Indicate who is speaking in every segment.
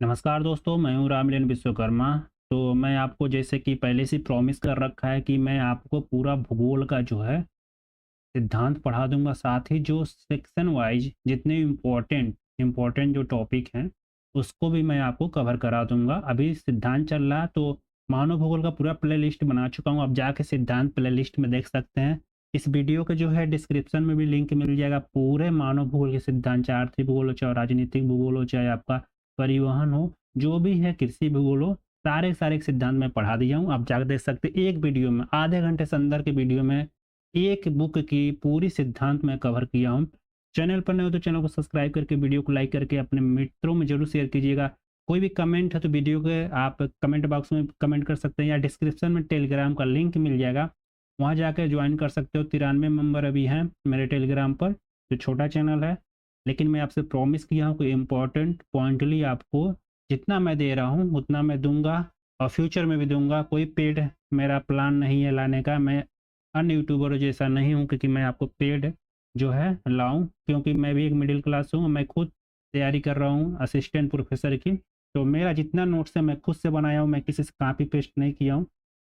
Speaker 1: नमस्कार दोस्तों, मैं हूँ रामलीन विश्वकर्मा। तो मैं आपको जैसे कि पहले से प्रॉमिस कर रखा है कि मैं आपको पूरा भूगोल का जो है सिद्धांत पढ़ा दूंगा, साथ ही जो सेक्शन वाइज जितने इम्पोर्टेंट जो टॉपिक हैं उसको भी मैं आपको कवर करा दूंगा। अभी सिद्धांत चल रहा है तो मानव भूगोल का पूरा प्ले लिस्ट बना चुका हूँ, आप जाके सिद्धांत प्ले लिस्ट में देख सकते हैं। इस वीडियो के जो है डिस्क्रिप्शन में भी लिंक मिल जाएगा, पूरे मानव भूगोल के सिद्धांत, चाहे आर्थिक भूगोल हो, चाहे राजनीतिक भूगोल हो, चाहे आपका परिवहन हो, जो भी है कृषि भूगोल हो, सारे सारे सिद्धांत मैं पढ़ा दिया हूँ। आप जाकर देख सकते हैं, एक वीडियो में आधे घंटे से अंदर के वीडियो में एक बुक की पूरी सिद्धांत मैं कवर किया हूँ। चैनल पर नए हो तो चैनल को सब्सक्राइब करके वीडियो को लाइक करके अपने मित्रों में जरूर शेयर कीजिएगा। कोई भी कमेंट है तो वीडियो के आप कमेंट बॉक्स में कमेंट कर सकते हैं, या डिस्क्रिप्शन में टेलीग्राम का लिंक मिल जाएगा, वहाँ जाकर ज्वाइन कर सकते हो। 93 मेंबर अभी हैं मेरे टेलीग्राम पर, जो छोटा चैनल है, लेकिन मैं आपसे प्रॉमिस किया हूँ कि इम्पोर्टेंट पॉइंटली आपको जितना मैं दे रहा हूँ उतना मैं दूंगा, और फ्यूचर में भी दूंगा। कोई पेड मेरा प्लान नहीं है लाने का, मैं अन्य यूट्यूबरों जैसा नहीं हूँ क्योंकि मैं आपको पेड जो है लाऊं, क्योंकि मैं भी एक मिडिल क्लास हूँ। मैं खुद तैयारी कर रहा हूँ असिस्टेंट प्रोफेसर की, तो मेरा जितना नोट्स है मैं खुद से बनाया हूँ, मैं किसी से कॉपी पेस्ट नहीं किया हूँ,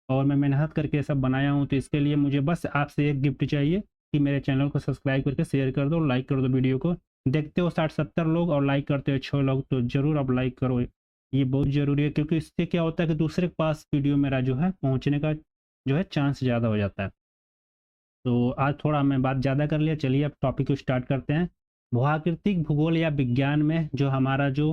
Speaker 1: और मैं मेहनत करके सब बनाया हूँ। तो इसके लिए मुझे बस आपसे एक गिफ्ट चाहिए कि मेरे चैनल को सब्सक्राइब करके शेयर कर दो, लाइक कर दो। वीडियो को देखते हो 60-70 लोग और लाइक करते हो 6 लोग, तो ज़रूर आप लाइक करो, ये बहुत ज़रूरी है, क्योंकि इससे क्या होता है कि दूसरे के पास वीडियो मेरा जो है पहुँचने का जो है चांस ज़्यादा हो जाता है। तो आज थोड़ा मैं बात ज़्यादा कर लिया, चलिए अब टॉपिक को स्टार्ट करते हैं। भूआकृतिक भूगोल या विज्ञान में जो हमारा जो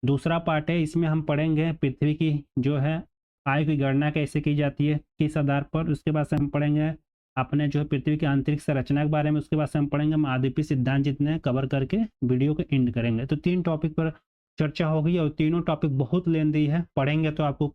Speaker 1: दूसरा पार्ट है, इसमें हम पढ़ेंगे पृथ्वी की जो है आयु की गणना कैसे की जाती है, किस आधार पर। उसके बाद से हम पढ़ेंगे अपने जो है पृथ्वी की आंतरिक संरचना के बारे में। उसके बाद से हम पढ़ेंगे महाद्वीपीय सिद्धांत, जितने कवर करके वीडियो को एंड करेंगे। तो 3 टॉपिक पर चर्चा होगी, और तीनों टॉपिक बहुत लेंदी है, पढ़ेंगे तो आपको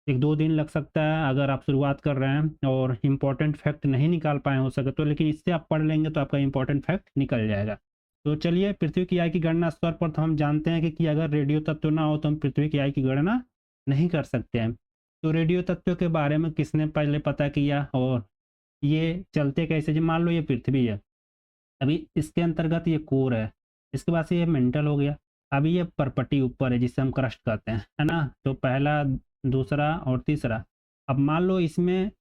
Speaker 1: 1-2 दिन लग सकता है अगर आप शुरुआत कर रहे हैं और इम्पोर्टेंट फैक्ट नहीं निकाल पाए हो सके तो, लेकिन इससे आप पढ़ लेंगे तो आपका इम्पोर्टेंट फैक्ट निकल जाएगा। तो चलिए, पृथ्वी की आयु की गणना स्तर पर तो हम जानते हैं कि अगर रेडियो तत्व ना हो तो हम पृथ्वी की आयु की गणना नहीं कर सकते हैं। तो रेडियो तत्व के बारे में किसने पहले पता किया, और ये चलते कैसे? जो मान लो ये पृथ्वी है, अभी इसके अंतर्गत ये कोर है, इसके बाद से ये मेंटल हो गया, अभी ये परपटी ऊपर है जिसे हम क्रस्ट कहते हैं, है ना? तो पहला, दूसरा और तीसरा। अब मान लो इसमें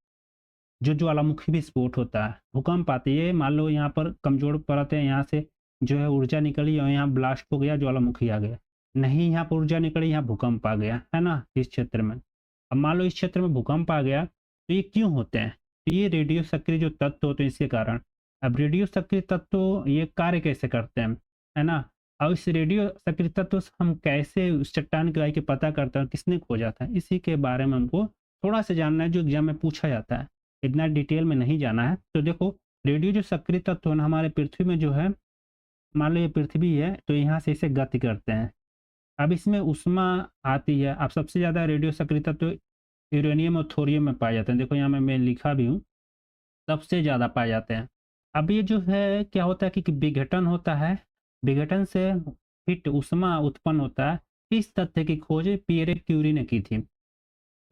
Speaker 1: जो ज्वालामुखी विस्फोट होता है, भूकंप आती है, मान लो यहाँ पर कमजोर परत है, यहाँ से जो है ऊर्जा निकली और यहाँ ब्लास्ट हो गया, ज्वालामुखी आ गया। नहीं, यहाँ पर ऊर्जा निकली, यहाँ भूकंप आ गया, है ना, इस क्षेत्र में। अब मान लो इस क्षेत्र में भूकंप आ गया, तो ये क्यों होते हैं? तो ये रेडियो सक्रिय जो तत्व होते हैं इसके कारण। अब रेडियो सक्रिय तत्व ये कार्य कैसे करते हैं, है ना? और इस रेडियो सक्रिय तत्व से हम कैसे उस चट्टान की आयु के पता करते हैं, किसने खोजा था, इसी के बारे में हमको थोड़ा सा जानना है, जो एग्जाम में पूछा जाता है। इतना डिटेल में नहीं जाना है। तो देखो, रेडियो जो सक्रिय तत्व है ना हमारे पृथ्वी में जो है, मान लो ये पृथ्वी है तो यहाँ से इसे गति करते हैं। अब इसमें ऊष्मा आती है। अब सबसे ज़्यादा रेडियो सक्रिय तत्व यूरेनियम और थोरियम में पाए जाते हैं। देखो यहाँ मैं लिखा भी हूँ, सबसे ज़्यादा पाए जाते हैं। अब ये जो है क्या होता है कि विघटन होता है, विघटन से हीट ऊष्मा उत्पन्न होता है। इस तथ्य की खोज पियरे क्यूरी ने की थी,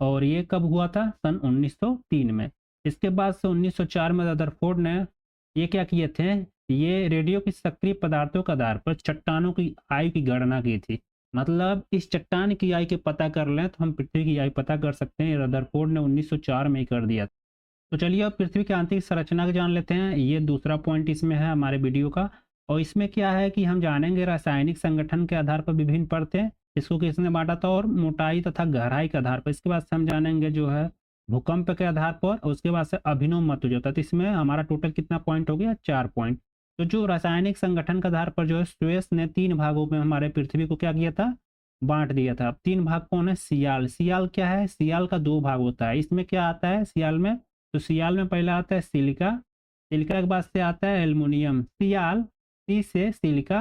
Speaker 1: और ये कब हुआ था? सन 1903 में। इसके बाद से 1904 में रदरफोर्ड ने ये क्या किए थे, ये रेडियो की सक्रिय पदार्थों के आधार पर चट्टानों की आयु की गणना की थी। मतलब इस चट्टान की आयु के पता कर लें तो हम पृथ्वी की आयु पता कर सकते हैं। रदरफोर्ड ने 1904 में ही कर दिया। तो चलिए अब पृथ्वी की आंतरिक संरचना को जान लेते हैं। ये दूसरा पॉइंट इसमें है हमारे वीडियो का, और इसमें क्या है कि हम जानेंगे रासायनिक संगठन के आधार पर विभिन्न परतें, इसको किसने बांटा था, और मोटाई तथा गहराई के आधार पर। इसके बाद से हम जानेंगे जो है भूकंप के आधार पर, और उसके बाद से अभिनव महत्व जो होता है। तो इसमें हमारा टोटल कितना पॉइंट हो गया? 4 पॉइंट। तो जो रासायनिक संगठन के आधार पर जो है स्वेस ने 3 भागों में हमारे पृथ्वी को क्या किया था? बांट दिया था। अब 3 भाग कौन है? सियाल। सियाल क्या है? सियाल का 2 भाग होता है। इसमें क्या आता है सियाल में? तो सियाल में पहला आता है सिलिका, सिलिका के बाद से आता है एल्युमिनियम। सियाल, सी से सिलिका,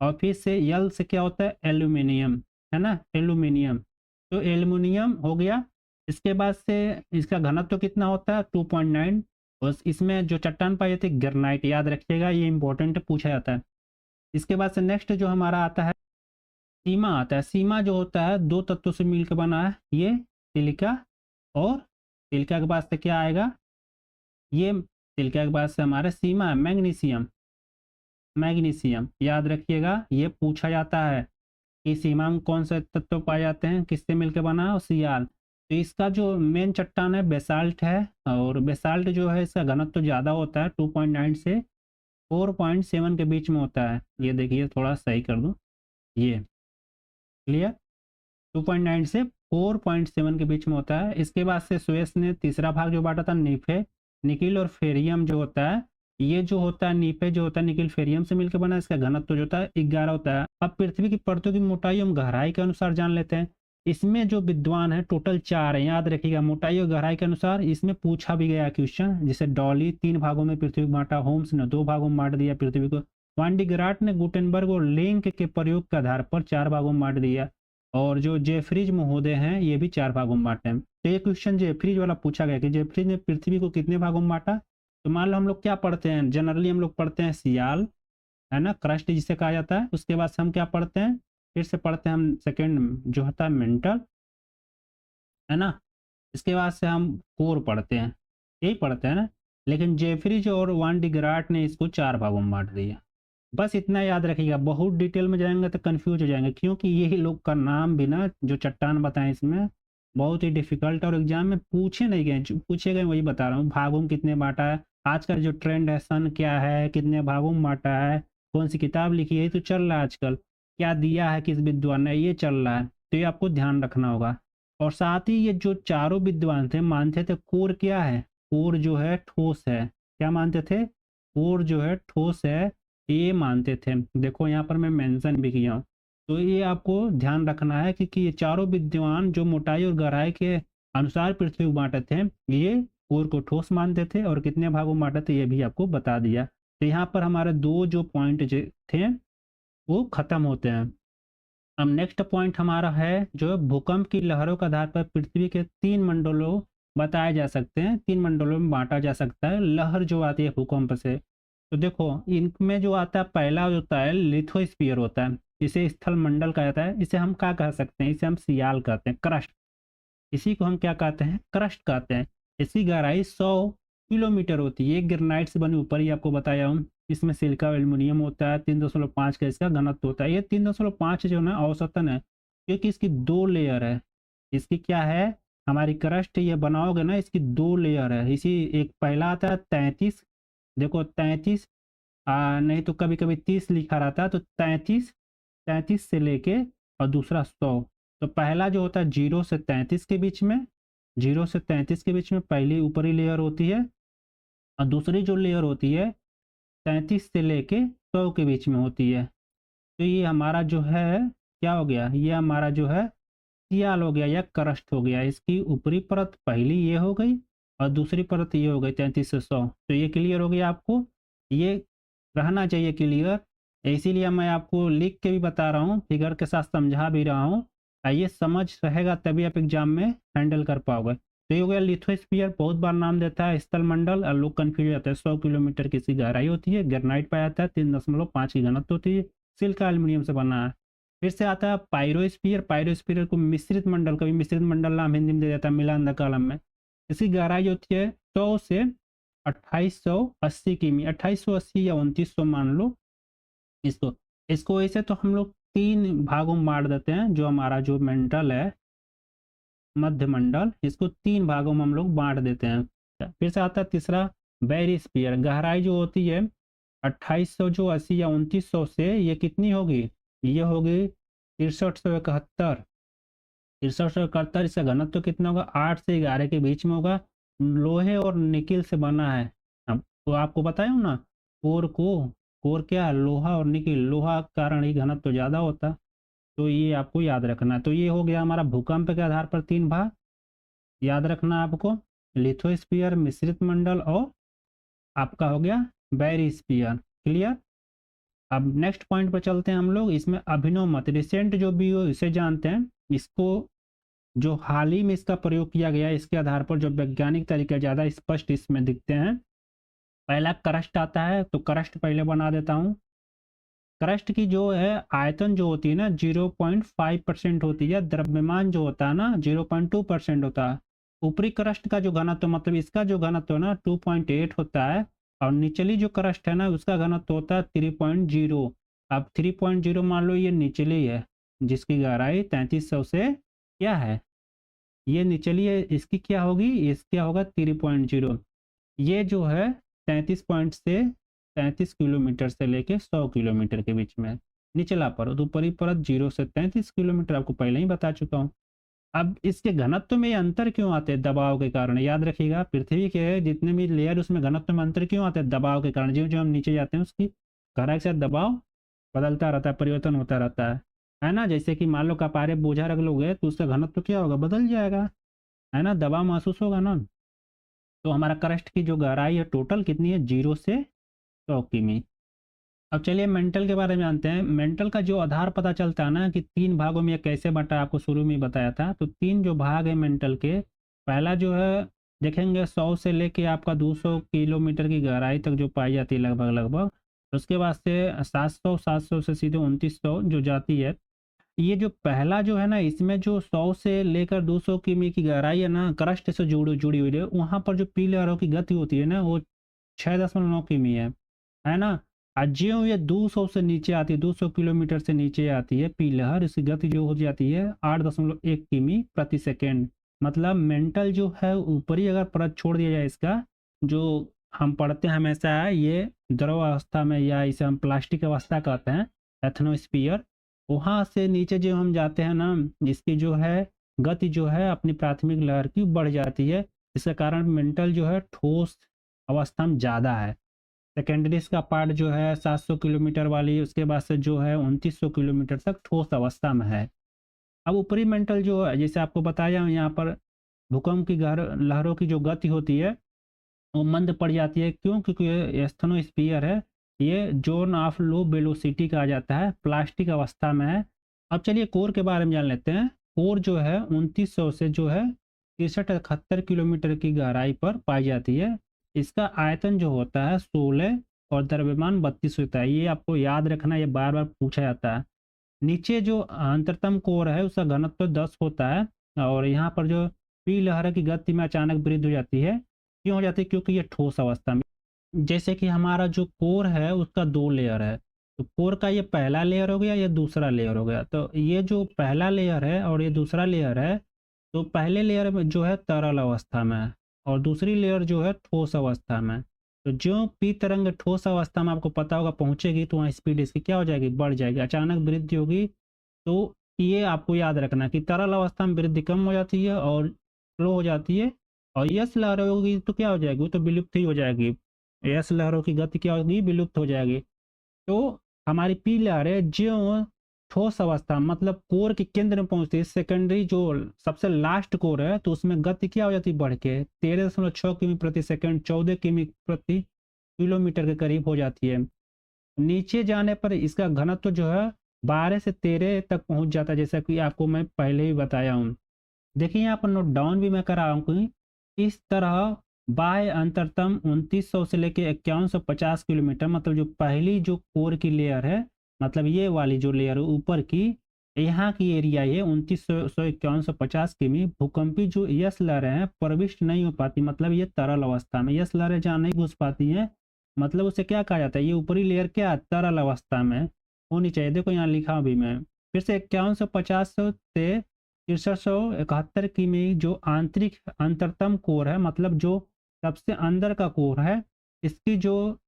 Speaker 1: और फिर से यल से क्या होता है? एल्यूमिनियम, है ना, एल्यूमिनियम। तो एल्यूमिनियम हो गया। इसके बाद से इसका घनत्व तो कितना होता है? 2.9। और इसमें जो चट्टान पाई जाती है ग्रेनाइट, याद रखिएगा, ये इंपॉर्टेंट पूछा जाता है। इसके बाद से नेक्स्ट जो हमारा आता है सीमा आता है। सीमा जो होता है 2 तत्वों से मिलकर बना है, ये सिलिका, और सिलिका के बाद से क्या आएगा? ये सिलिका के बाद से हमारा सीमा है मैग्नीशियम। मैग्नीशियम याद रखिएगा, ये पूछा जाता है कि सीमा में कौन से तत्व पाए जाते हैं, किससे मिलकर बना है, और सियाल। तो इसका जो मेन चट्टान है बेसाल्ट है, और बेसाल्ट जो है इसका घनत्व तो ज़्यादा होता है, 2.9 से 4.7 के बीच में होता है। ये देखिए थोड़ा सही कर दूँ, ये क्लियर, 2.9 से 4.7 के बीच में होता है। इसके बाद से सुएस ने तीसरा भाग जो बांटा था नीफे, निकिल और फेरियम जो होता है, ये जो होता है नीफे जो होता है निकिल फेरियम से मिलकर बना है, इसका घनत्व जो होता है 11 होता है। अब पृथ्वी की परतों की मोटाई हम गहराई के अनुसार जान लेते हैं। इसमें जो विद्वान है टोटल 4 है, याद रखिएगा, मोटाई और गहराई के अनुसार। इसमें पूछा भी गया क्वेश्चन, जैसे डॉली 3 भागों में पृथ्वी को बांटा, होम्स ने 2 भागों में बांट दिया पृथ्वी को, वांडीग्राट ने गुटेनबर्ग और लिंक के प्रयोग के आधार पर 4 भागों में बांट दिया, और जो जेफरीज महोदय हैं ये भी 4 भागों में बांटे हैं। तो ये क्वेश्चन जेफरीज वाला पूछा गया कि जेफरीज ने पृथ्वी को कितने भागों में बांटा। तो मान लो हम लोग क्या पढ़ते हैं, जनरली हम लोग पढ़ते हैं सियाल, है ना, क्रस्ट जिसे कहा जाता है। उसके बाद से हम क्या पढ़ते हैं, फिर से पढ़ते हैं हम सेकेंड जो होता है मेंटल, है ना। इसके बाद से हम कोर पढ़ते हैं, यही पढ़ते हैं ना। लेकिन जेफरीज और वांडीग्राट ने इसको 4 भागों में बांट दिया। बस इतना याद रखिएगा, बहुत डिटेल में जाएंगे तो कंफ्यूज हो जाएंगे, क्योंकि यही लोग का नाम भी ना जो चट्टान बताएं इसमें बहुत ही डिफिकल्ट, और एग्जाम में पूछे नहीं गए, जो पूछे गए वही बता रहा हूँ। भागों में कितने बांटा है, आज का जो ट्रेंड है सन क्या है, कितने भागों में बांटा है, कौन सी किताब लिखी है, तो चल रहा है आजकल, क्या दिया है किस विद्वान ने, ये चल रहा है। तो ये आपको ध्यान रखना होगा। और साथ ही ये जो चारों विद्वान थे मानते थे कोर क्या है, कोर जो है ठोस है। क्या मानते थे, कोर जो है ठोस है, ये मानते थे। देखो यहाँ पर मैं मेंशन भी किया हूँ। तो ये आपको ध्यान रखना है, क्योंकि ये चारों विद्वान जो मोटाई और गहराई के अनुसार पृथ्वी को बांटे थे, ये कोर को ठोस मानते थे, और कितने भागों में बांटे थे ये भी आपको बता दिया। तो यहाँ पर हमारे 2 जो पॉइंट थे वो खत्म होते हैं। अब नेक्स्ट पॉइंट हमारा है जो भूकंप की लहरों के आधार पर पृथ्वी के 3 मंडलों बताए जा सकते हैं, 3 मंडलों में बांटा जा सकता है लहर जो आती है भूकंप से। तो देखो इनमें जो आता है पहला जो होता है लिथोस्फीयर होता है, इसे स्थल मंडल कहा जाता है। इसे हम क्या कह सकते हैं, इसे हम सियाल कहते हैं, क्रस्ट। इसी को हम क्या कहते हैं, क्रस्ट कहते हैं। इसकी गहराई 100 किलोमीटर होती है, ग्रेनाइट से बनी, ऊपर ही आपको बताया हूँ। इसमें सिलिका एल्युमिनियम होता है, 3.5 का इसका घनत्व होता है। ये 3.5 जो ना औसतन है, क्योंकि इसकी 2 लेयर है। इसकी क्या है, हमारी क्रस्ट ये बनाओगे ना, इसकी 2 लेयर है। इसी एक पहला आता है 33, देखो 33, नहीं तो कभी कभी 30 लिखा रहता है, तो 33 से लेके और दूसरा 100। तो पहला जो होता है 0 से 33 के बीच में, 0 से 33 के बीच में पहली ऊपरी लेयर होती है, और दूसरी जो लेयर होती है 33 से लेके 100 के बीच में होती है। तो ये हमारा जो है क्या हो गया, ये हमारा जो है सियाल हो गया या क्रस्ट हो गया। इसकी ऊपरी परत पहली ये हो गई, और दूसरी परत ये हो गई 33 से 100। तो ये क्लियर हो गया आपको, ये रहना चाहिए क्लियर। इसीलिए मैं आपको लिख के भी बता रहा हूँ, फिगर के साथ समझा भी रहा हूँ। ये समझ रहेगा तभी आप एग्जाम में हैंडल कर पाओगे। तो ये हो गया लिथोस्फीयर, बहुत बार नाम देता है स्थल मंडल, और लोग कन्फ्यूज जाते हैं। 100 किलोमीटर की इसकी गहराई होती है, ग्रेनाइट पाया जाता है, 3.5 की घनत्व होती है, सिलिका एल्युमिनियम से बना है। फिर से आता है पायरोस्फीयर, पायरोस्फीयर को मिश्रित मंडल, कभी मिश्रित मंडल नाम हिंदी में दे देता है मिलान कॉलम में। इसकी गहराई होती है 100 से 2880 किमी, 2880 या 2900 मान लो इसको। इसको ऐसे तो हम लोग 3 भागों में बांट देते हैं। जो हमारा जो मेंटल है मध्य मंडल, इसको 3 भागों में हम लोग बांट देते हैं। फिर से आता है तीसरा बैरिस्फीयर, गहराई जो होती है 2800 जो 80 या 2900 से ये कितनी होगी, ये होगी 6371, 6371। इसका घनत्व तो कितना होगा, 8 से 11 के बीच में होगा, लोहे और निकिल से बना है। अब तो आपको बताया हूँ ना, कोर क्या, लोहा और निकिल, लोहा के कारण ही घनत्व तो ज़्यादा होता। तो ये आपको याद रखना। तो ये हो गया हमारा भूकंप के आधार पर 3 भाग, याद रखना आपको, लिथोस्फीयर, मिश्रित मंडल, और आपका हो गया बैरिस्फीयर। क्लियर। अब नेक्स्ट पॉइंट पर चलते हैं हम लोग। इसमें अभिनव मत, रिसेंट जो भी हो इसे जानते हैं। इसको जो हाल ही में इसका प्रयोग किया गया, इसके आधार पर जो वैज्ञानिक तरीके ज़्यादा स्पष्ट इसमें दिखते हैं। पहला क्रस्ट आता है, तो क्रस्ट पहले बना देता हूँ। क्रस्ट की जो है आयतन जो होती है ना 0.5% होती है, द्रव्यमान जो होता है ना 0.2% होता है। ऊपरी क्रस्ट का जो घनत्व मतलब इसका जो घनत्व है ना 2.8 होता है, और निचली जो क्रस्ट है ना उसका घनत्व होता है 3.0। अब 3.0 मान लो ये निचली है, जिसकी गहराई 3300 से क्या है, ये निचली इसकी क्या होगी, इस क्या होगा 3.0। ये जो है 33 पॉइंट से 33 किलोमीटर से लेके 100 किलोमीटर के बीच में निचला परत, ऊपरी परत 0 से 33 किलोमीटर, आपको पहले ही बता चुका हूँ। अब इसके घनत्व में ये अंतर क्यों आते हैं, दबाव के कारण। याद रखिएगा पृथ्वी के जितने भी लेयर उसमें घनत्व में अंतर क्यों आते हैं, दबाव के कारण। जो जो हम नीचे जाते हैं उसकी गहराई के साथ दबाव बदलता रहता है, परिवर्तन होता रहता है ना। जैसे कि मान लो कपारे बोझा रख लोगे तो उसका घनत्व क्या होगा, बदल जाएगा, है ना, दबाव महसूस होगा ना। तो हमारा क्रस्ट की जो गहराई है टोटल कितनी है, 0 से 100 किमी। अब चलिए मेंटल के बारे में जानते हैं। मेंटल का जो आधार पता चलता है ना कि 3 भागों में ये कैसे बटा, आपको शुरू में बताया था। तो 3 जो भाग है मेंटल के, पहला जो है देखेंगे 100 से लेके आपका 200 किलोमीटर की गहराई तक जो पाई जाती है लगभग लगभग। उसके बाद से 700 से सीधे 2900 जो जाती है। ये जो पहला जो है ना, इसमें जो 100 से लेकर 200 किमी की गहराई है ना, क्रस्ट से जुड़ी हुई है, वहाँ पर जो पी लहरों की गति होती है ना वो 6.9 किमी है ना। और ज्यों ये 200 से नीचे आती है, 200 किलोमीटर से नीचे आती है पी लहर, इसकी गति जो हो जाती है 8.1 किमी प्रति सेकेंड। मतलब मेंटल जो है ऊपरी अगर परत छोड़ दिया जाए इसका, जो हम पढ़ते हैं हमेशा है ये द्रव अवस्था में, या इसे हम प्लास्टिक अवस्था कहते हैं, एथनोस्फीयर। वहाँ से नीचे जो हम जाते हैं ना, जिसकी जो है गति जो है अपनी प्राथमिक लहर की बढ़ जाती है। इसके कारण मेंटल जो है ठोस अवस्था में ज़्यादा है। सेकेंडरी का पार्ट जो है 700 किलोमीटर वाली, उसके बाद से जो है 2900 किलोमीटर तक ठोस अवस्था में है। अब ऊपरी मेंटल जो है, जैसे आपको बताया यहाँ पर भूकंप की लहरों की जो गति होती है वो मंद पड़ जाती है। क्यों, क्योंकि ये स्थेनोस्फीयर है, ये जोन ऑफ लो वेलोसिटी कहा जाता है, प्लास्टिक अवस्था में है। अब चलिए कोर के बारे में जान लेते हैं। कोर जो है 2900 से जो है 63-71 किलोमीटर की गहराई पर पाई जाती है। इसका आयतन जो होता है 16 और द्रव्यमान 32 होता है। ये आपको याद रखना, ये बार बार पूछा जाता है। नीचे जो अंतरतम कोर है उसका घनत्व 10 होता है, और यहाँ पर जो पी लहर की गति में अचानक वृद्धि हो जाती है। क्यों हो जाती है, क्योंकि ये ठोस अवस्था में, जैसे कि हमारा जो कोर है उसका 2 लेयर है। तो कोर का ये पहला लेयर हो गया, ये दूसरा लेयर हो गया। तो ये जो पहला लेयर है और ये दूसरा लेयर है, तो पहले लेयर में जो है तरल अवस्था में है और दूसरी लेयर जो है ठोस अवस्था में। तो जो पी तरंग ठोस अवस्था में आपको पता होगा पहुंचेगी तो वहाँ स्पीड इसकी क्या हो जाएगी, बढ़ जाएगी, अचानक वृद्धि होगी। तो ये आपको याद रखना कि तरल अवस्था में वृद्धि कम हो जाती है और स्लो हो जाती है, और यस लहर होगी तो क्या हो जाएगी, वो तो विलुप्त ही हो जाएगी। यस लहरों की गति क्या होगी, विलुप्त हो जाएगी। तो हमारी पी लहर है जो ठोस अवस्था मतलब कोर के केंद्र में पहुंचती है, सेकेंडरी जो सबसे लास्ट कोर है, तो उसमें गति क्या हो जाती है, बढ़ के 13.6 किमी प्रति सेकेंड, 14 किमी प्रति किलोमीटर के करीब हो जाती है। नीचे जाने पर इसका घनत्व जो है 12 से 13 तक पहुंच जाता है, जैसा कि आपको मैं पहले ही बताया हूँ। देखिए यहाँ पर नोट डाउन भी मैं कर रहा हूँ। इस तरह बाह्य अंतरतम 2900 से लेकर 5150 किलोमीटर, मतलब जो पहली जो कोर की लेयर है, मतलब ये वाली जो लेयर है ऊपर की, यहाँ की एरिया ये 2900 से 5150 किमी। भूकंपी जो यस लहरें हैं प्रविष्ट नहीं हो पाती, मतलब ये तरल अवस्था में, यस लहरें जहाँ नहीं घुस पाती हैं, मतलब उसे क्या कहा जाता है, ये ऊपरी लेयर क्या तरल अवस्था में होनी चाहिए। देखो यहाँ लिखा भी मैं फिर से 5150 से 6371 किमी जो आंतरिक अंतरतम कोर है, मतलब जो सबसे अंदर का कोर है, इसकी जो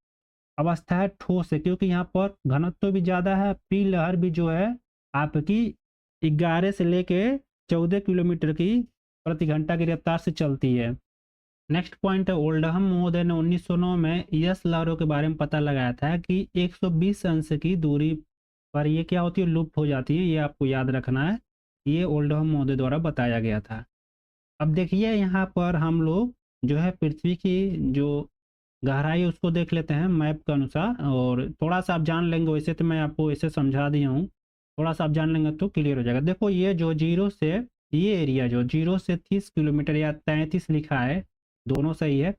Speaker 1: अवस्था है ठोस है, क्योंकि यहाँ पर घनत्व भी ज़्यादा है। पी लहर भी जो है आपकी 11 से लेके 14 किलोमीटर की प्रति घंटा की रफ्तार से चलती है। नेक्स्ट पॉइंट है, ओल्डहम महोदय ने 1909 में यस लहरों के बारे में पता लगाया था कि 120 अंश की दूरी पर ये क्या होती है, लुप्त हो जाती है। ये आपको याद रखना है, ये ओल्डहम महोदय द्वारा बताया गया था। अब देखिए यहाँ पर हम लोग जो है पृथ्वी की जो गहराई है उसको देख लेते हैं मैप के अनुसार, और थोड़ा सा आप जान लेंगे, वैसे तो मैं आपको इसे समझा दिया हूँ, थोड़ा सा आप जान लेंगे तो क्लियर हो जाएगा। देखो ये जो जीरो से, ये एरिया जो 0 से 30 किलोमीटर या 33 लिखा है, दोनों सही है,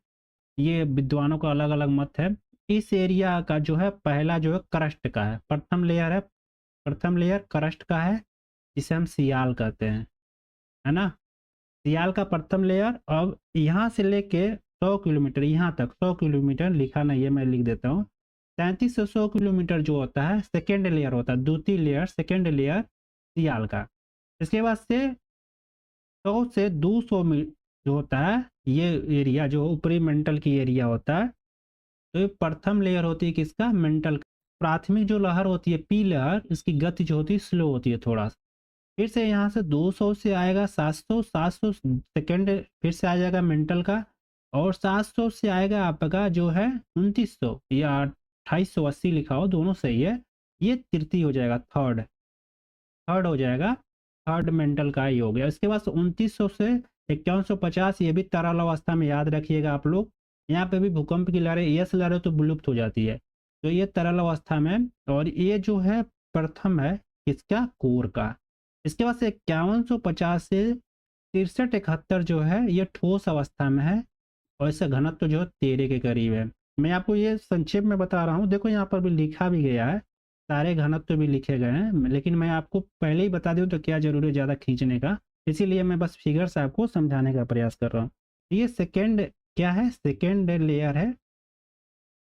Speaker 1: ये विद्वानों का अलग अलग मत है। इस एरिया का जो है पहला जो है क्रस्ट का है, प्रथम लेयर है, प्रथम लेयर क्रस्ट का है, जिसे हम सियाल कहते हैं, है ना। सियाल का प्रथम लेयर। अब यहाँ से लेके 100 किलोमीटर यहाँ तक, 100 किलोमीटर लिखा नहीं है, मैं लिख देता हूँ। 33 से 100 किलोमीटर जो होता है सेकेंड लेयर होता है, द्वितीय लेयर, सेकेंड लेयर सियाल का। इसके बाद से 100 से 200 जो होता है ये एरिया जो ऊपरी मेंटल की एरिया होता है, तो ये प्रथम लेयर होती है किसका, मेंटल। प्राथमिक जो लहर होती है पी लहर, इसकी गति जो होती है स्लो होती है थोड़ा सा। फिर से यहाँ से 200 से आएगा 700, 700 सेकेंड फिर से आ जाएगा मेंटल का, और 700 से आएगा आपका जो है 2900 या 2880 लिखा हो, दोनों सही है। ये तृतीय हो जाएगा, थर्ड हो जाएगा, थर्ड मेंटल का ही हो गया। इसके बाद 2900 से 5150 ये भी तरल अवस्था में, याद रखिएगा आप लोग। यहाँ पे भी भूकंप की लहरें, यस लहरें तो विलुप्त हो जाती है, तो ये तरल अवस्था में। और ये जो है प्रथम है किसका, कोर का। इसके बाद से 5150 से 6371 जो है ये ठोस अवस्था में है, और इसका घनत्व जो है 13 के करीब है। मैं आपको ये संक्षेप में बता रहा हूँ, देखो यहाँ पर भी लिखा भी गया है, सारे घनत्व भी लिखे गए हैं, लेकिन मैं आपको पहले ही बता दूं तो क्या जरूरी है ज़्यादा खींचने का, इसीलिए मैं बस फिगर से आपको समझाने का प्रयास कर रहा हूँ। ये सेकेंड क्या है, सेकेंड लेयर है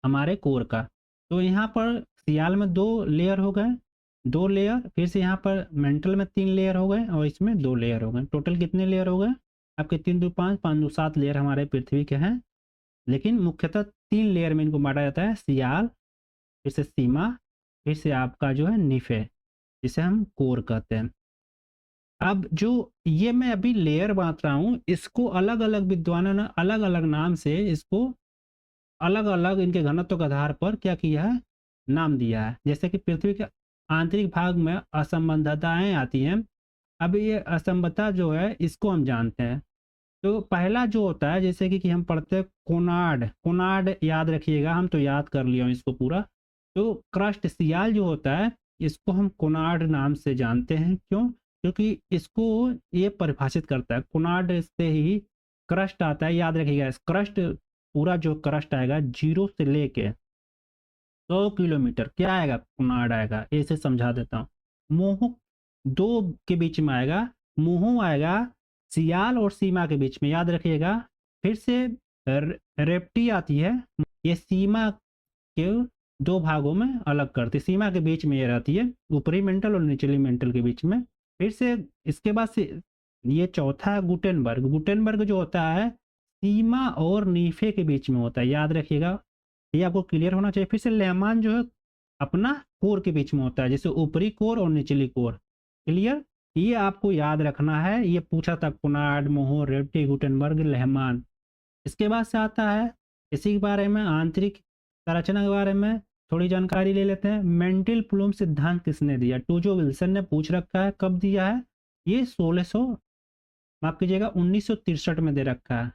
Speaker 1: हमारे कोर का। तो यहाँ पर सियाल में 2 लेयर हो गए, 2 लेयर, फिर से यहाँ पर मेंटल में 3 लेयर हो गए, और इसमें 2 लेयर हो गए। टोटल कितने लेयर हो गए आपके, 3 2 5 5 2 7 लेयर हमारे पृथ्वी के हैं। लेकिन मुख्यतः 3 लेयर में इनको बांटा जाता है, सियाल, फिर से सीमा, फिर से आपका जो है निफे, जिसे हम कोर कहते हैं। अब जो ये मैं अभी लेयर बांट रहा हूँ, इसको अलग अलग विद्वानों ने अलग अलग नाम से इसको अलग अलग इनके घनत्व के आधार पर क्या किया है, नाम दिया है। जैसे कि पृथ्वी के आंतरिक भाग में असंबद्धताएं आती हैं। अब ये असंबद्धता जो है इसको हम जानते हैं। तो पहला जो होता है, जैसे कि हम पढ़ते हैं कोनार्ड, कोनार्ड याद रखिएगा, हम तो याद कर लिया हूँ इसको पूरा। तो क्रस्ट सियाल जो होता है इसको हम कोनार्ड नाम से जानते हैं, क्यों, क्योंकि इसको ये परिभाषित करता है, कोनार्ड से ही क्रस्ट आता है, याद रखिएगा। क्रस्ट पूरा जो क्रस्ट आएगा 0 से लेके 100 किलोमीटर क्या आएगा, कोनार्ड आएगा। ऐसे समझा देता हूँ, मोह 2 के बीच में आएगा, मोह आएगा सियाल और सीमा के बीच में, याद रखिएगा। फिर से रेप्टी आती है, ये सीमा के 2 भागों में अलग करती है, सीमा के बीच में ये रहती है, ऊपरी मेंटल और निचली मेंटल के बीच में। फिर से इसके बाद से ये चौथा है गुटेनबर्ग, गुटेनबर्ग जो होता है सीमा और नीफे के बीच में होता है, याद रखिएगा, ये आपको क्लियर होना चाहिए। फिर से लेहमान जो है अपना कोर के बीच में होता है, जैसे ऊपरी कोर और निचली कोर, क्लियर, ये आपको याद रखना है। ये पूछा था कोनार्ड, मोहर, रेप्टी, गुटेनबर्ग, लेहमान। इसके बाद से आता है इसी के बारे में, आंतरिक संरचना के बारे में थोड़ी जानकारी ले लेते हैं। मेंटल प्लूम सिद्धांत किसने दिया, टूजो विल्सन ने पूछ रखा है, कब दिया है, ये 1600 माफ कीजिएगा 1963 में दे रखा है।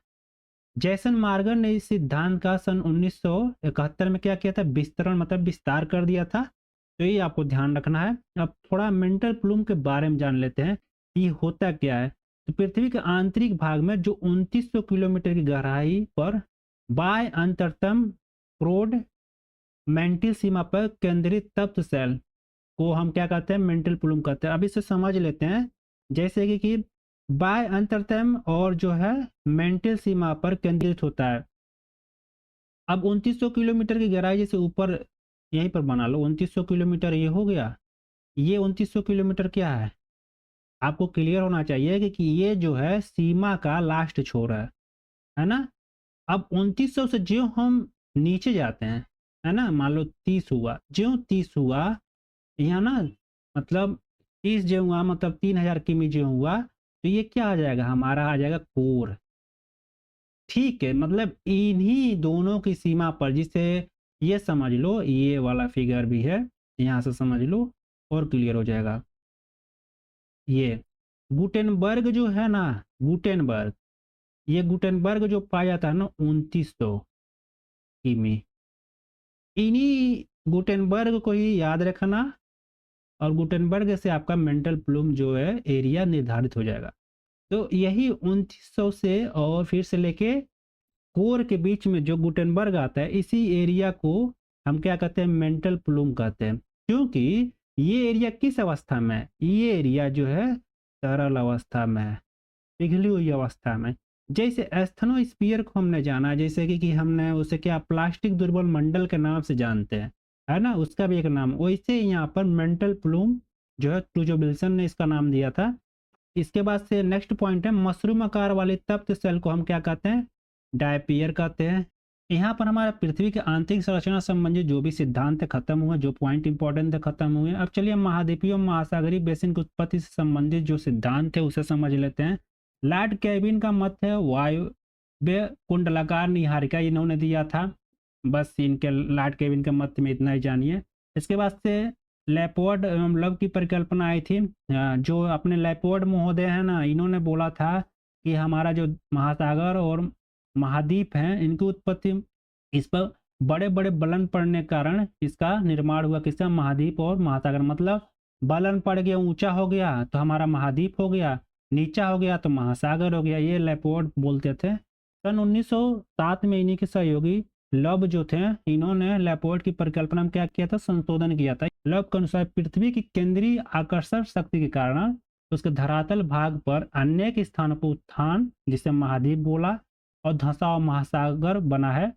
Speaker 1: जैसन मार्गर ने इस सिद्धांत का सन 1971 में क्या किया था, विस्तरण मतलब विस्तार कर दिया था। तो ये आपको ध्यान रखना है। अब थोड़ा मेंटल प्लूम के बारे में जान लेते हैं, ये होता क्या है। तो पृथ्वी के आंतरिक भाग में जो 2900 किलोमीटर की गहराई पर बाय अंतरतम प्रोड मेंटल सीमा पर केंद्रित तप्त सेल को हम क्या कहते हैं, मेंटल प्लूम कहते हैं। अब इसे समझ लेते हैं, जैसे कि बाय अंतरतम और जो है मेंटल सीमा पर केंद्रित होता है। अब 2900 किलोमीटर की गहराई जैसे ऊपर यहीं पर बना लो, 2900 किलोमीटर ये हो गया, ये 2900 किलोमीटर क्या है, आपको क्लियर होना चाहिए कि ये जो है सीमा का लास्ट छोर है ना। अब 2900 से जो हम नीचे जाते हैं, है ना, मान लो 30 हुआ, जो 30 हुआ यहाँ ना, मतलब 30 जो हुआ मतलब 3000 किमी जो हुआ, तो ये क्या आ जाएगा, हमारा आ जाएगा कोर। ठीक है, मतलब इन्हीं दोनों की सीमा पर, जिसे ये समझ लो, ये वाला फिगर भी है, यहाँ से समझ लो और क्लियर हो जाएगा। ये गुटेनबर्ग जो है ना, गुटेनबर्ग, ये गुटेनबर्ग जो पाया जाता है ना 2900 किमी, इन्हीं गुटेनबर्ग को ही याद रखना, और गुटेनबर्ग से आपका मेंटल प्लूम जो है एरिया निर्धारित हो जाएगा। तो यही 2900 से और फिर से लेके कोर के बीच में जो गुटेनबर्ग आता है, इसी एरिया को हम क्या कहते हैं, मेंटल प्लूम कहते हैं। क्योंकि ये एरिया किस अवस्था में है, ये एरिया जो है तरल अवस्था में है, पिघली हुई अवस्था में। जैसे एस्थेनोस्फीयर को हमने जाना, जैसे कि हमने उसे क्या प्लास्टिक दुर्बल मंडल के नाम से जानते हैं, है ना, उसका भी एक नाम, वैसे यहाँ पर मेंटल प्लूम जो है ट्रूजोबिल्सन ने इसका नाम दिया था। इसके बाद से नेक्स्ट पॉइंट है, मशरूम आकार वाले तप्त सेल को हम क्या कहते हैं? डायपियर कहते हैं। यहाँ पर हमारा पृथ्वी की आंतरिक संरचना संबंधी जो भी सिद्धांत खत्म हुए, जो पॉइंट इंपॉर्टेंट थे खत्म हुए। अब चलिए महाद्वीपीय और महासागरीय बेसिन की उत्पत्ति से संबंधित जो सिद्धांत है उसे समझ लेते हैं। लॉर्ड केल्विन का मत है वायव्य कुंडलाकार निहारिका इन्होंने दिया था। बस इनके लॉर्ड केल्विन के मत में इतना ही जानिए। इसके बाद से लेपोर्ड एवं लव की परिकल्पना आई थी। जो अपने लेपोर्ड महोदय हैं ना, इन्होंने बोला था कि हमारा जो महासागर और महाद्वीप हैं इनकी उत्पत्ति इस पर बड़े बड़े बलन पड़ने के कारण इसका निर्माण हुआ। किसका? महाद्वीप और महासागर। मतलब बलन पड़ गया, ऊंचा हो गया तो हमारा महाद्वीप हो गया, नीचा हो गया तो महासागर हो गया। ये लेपोर्ड बोलते थे। सन 1907 में इन्हीं के सहयोगी लव जो थे, इन्होंने लेपोर्ड की परिकल्पना में क्या किया था? संशोधन किया था। लव के अनुसार पृथ्वी की केंद्रीय आकर्षण शक्ति के कारण उसके धरातल भाग पर अनेक स्थानों पर उत्थान, जिसे महाद्वीप बोला, और धंसाव महासागर बना है।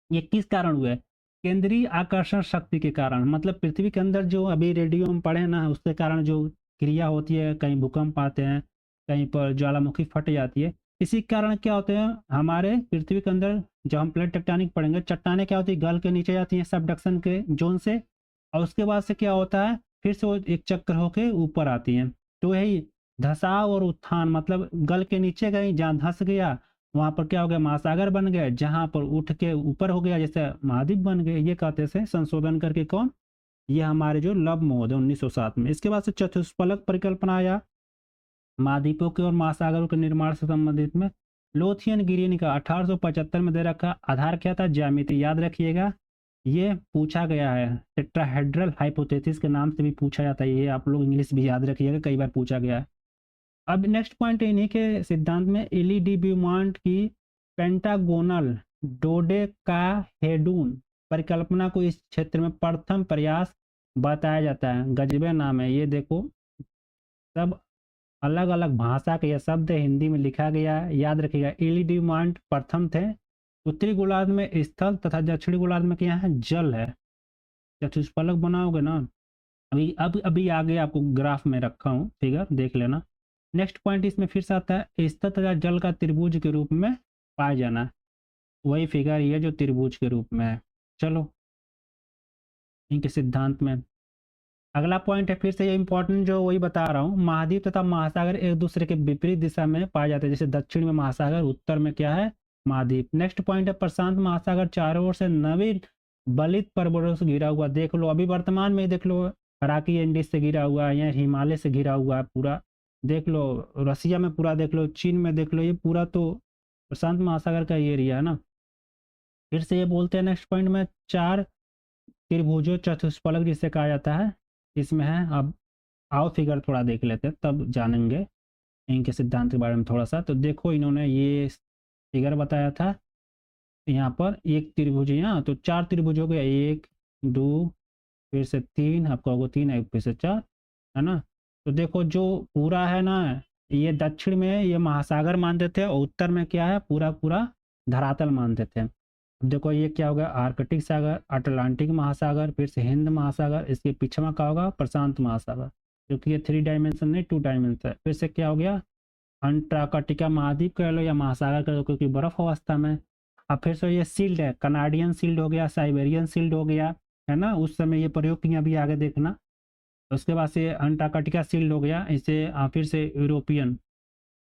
Speaker 1: ये किस कारण हुआ है? केंद्रीय आकर्षण शक्ति के कारण। मतलब पृथ्वी के अंदर जो अभी रेडियो में पढ़े ना, उसके कारण जो क्रिया होती है, कहीं भूकंप आते हैं, कहीं पर ज्वालामुखी फट जाती है। इसी कारण क्या होते हैं, हमारे पृथ्वी के अंदर जब हम प्लेट टेक्टोनिक पढ़ेंगे, चट्टाने क्या होती है? गल के नीचे जाती हैं सबडक्शन के जोन से, और उसके बाद से क्या होता है, फिर से वो एक चक्कर होके ऊपर आती हैं। तो यही धसाव और उत्थान, मतलब गल के नीचे गई, जहाँ धंस गया वहां पर क्या हो गया? महासागर बन गए। जहां पर उठ के ऊपर हो गया, जैसे महाद्वीप बन गए। ये कहते से संशोधन करके कौन? ये हमारे जो लव महोदय 1907 में। इसके बाद से चतुष्फलक परिकल्पना आया महाद्वीपों के और महासागरों के निर्माण से संबंधित में। लोथियन गिरियन का 1875 में दे रखा। आधार क्या था? ज्यामिति। याद रखिएगा, ये पूछा गया है। टेट्राहेड्रल हाइपोथेसिस के नाम से भी पूछा जाता है। ये आप लोग इंग्लिश भी याद रखिएगा, कई बार पूछा गया है। अब नेक्स्ट पॉइंट इन्हीं के सिद्धांत में एली डी ब्यूमॉन्ट की पेंटागोनल डोडेकाहेड्रॉन परिकल्पना को इस क्षेत्र में प्रथम प्रयास बताया जाता है। गजबे नाम है ये, देखो सब अलग अलग भाषा के ये शब्द हिंदी में लिखा गया है। याद रखिएगा, एली डी ब्यूमॉन्ट प्रथम थे। उत्तरी गोलार्ध में स्थल तथा दक्षिणी गोलार्ध में क्या है? जल है। चतुष्फलक बनाओगे ना, अभी आगे आपको ग्राफ में रखा हूँ, फिगर देख लेना। नेक्स्ट पॉइंट इसमें फिर से आता है, स्थल तथा जल का त्रिभुज के रूप में पाया जाना। वही फिगर ये जो त्रिभुज के रूप में है। चलो इनके सिद्धांत में अगला पॉइंट है, फिर से ये इंपॉर्टेंट जो वही बता रहा हूँ। महाद्वीप तथा महासागर एक दूसरे के विपरीत दिशा में पाए जाते हैं। जैसे दक्षिण में महासागर, उत्तर में क्या है? महाद्वीप। नेक्स्ट पॉइंट है, प्रशांत महासागर चारों ओर से नवीन बलित पर्वतों से घिरा हुआ। देख लो अभी वर्तमान में देख लो, अराकी एंडीज से घिरा हुआ है, या हिमालय से घिरा हुआ है पूरा। देख लो रसिया में पूरा देख लो, चीन में देख लो, ये पूरा तो प्रशांत महासागर का ये एरिया है ना। फिर से ये बोलते हैं नेक्स्ट पॉइंट में, चार त्रिभुजों चतुष्फलक जिसे कहा जाता है, इसमें है। अब आओ फिगर थोड़ा देख लेते हैं, तब जानेंगे इनके सिद्धांत के बारे में थोड़ा सा। तो देखो इन्होंने ये फिगर बताया था, यहाँ पर एक त्रिभुज, यहाँ तो चार त्रिभुज हो गया, 1 2 फिर से 3, आपका होगा 3 1 फिर से 4, है ना। तो देखो जो पूरा है ना, ये दक्षिण में ये महासागर मानते थे, और उत्तर में क्या है? पूरा पूरा धरातल मानते थे। अब देखो ये क्या होगा? आर्कटिक सागर, अटलांटिक महासागर, फिर से हिंद महासागर, इसके पीछे में क्या होगा? प्रशांत महासागर, क्योंकि ये 3 डायमेंशन नहीं 2 डायमेंशन है। फिर से क्या हो गया? अंटार्कटिका महाद्वीप कह लो या महासागर कह लो, क्योंकि बर्फ अवस्था में। अब फिर से ये सील्ड है, कनाडियन सील्ड हो गया, साइबेरियन सील्ड हो गया, है ना। उस समय ये प्रयोग किया, अभी आगे देखना। उसके बाद से अंटार्कटिका सील्ड हो गया, इसे फिर से यूरोपियन।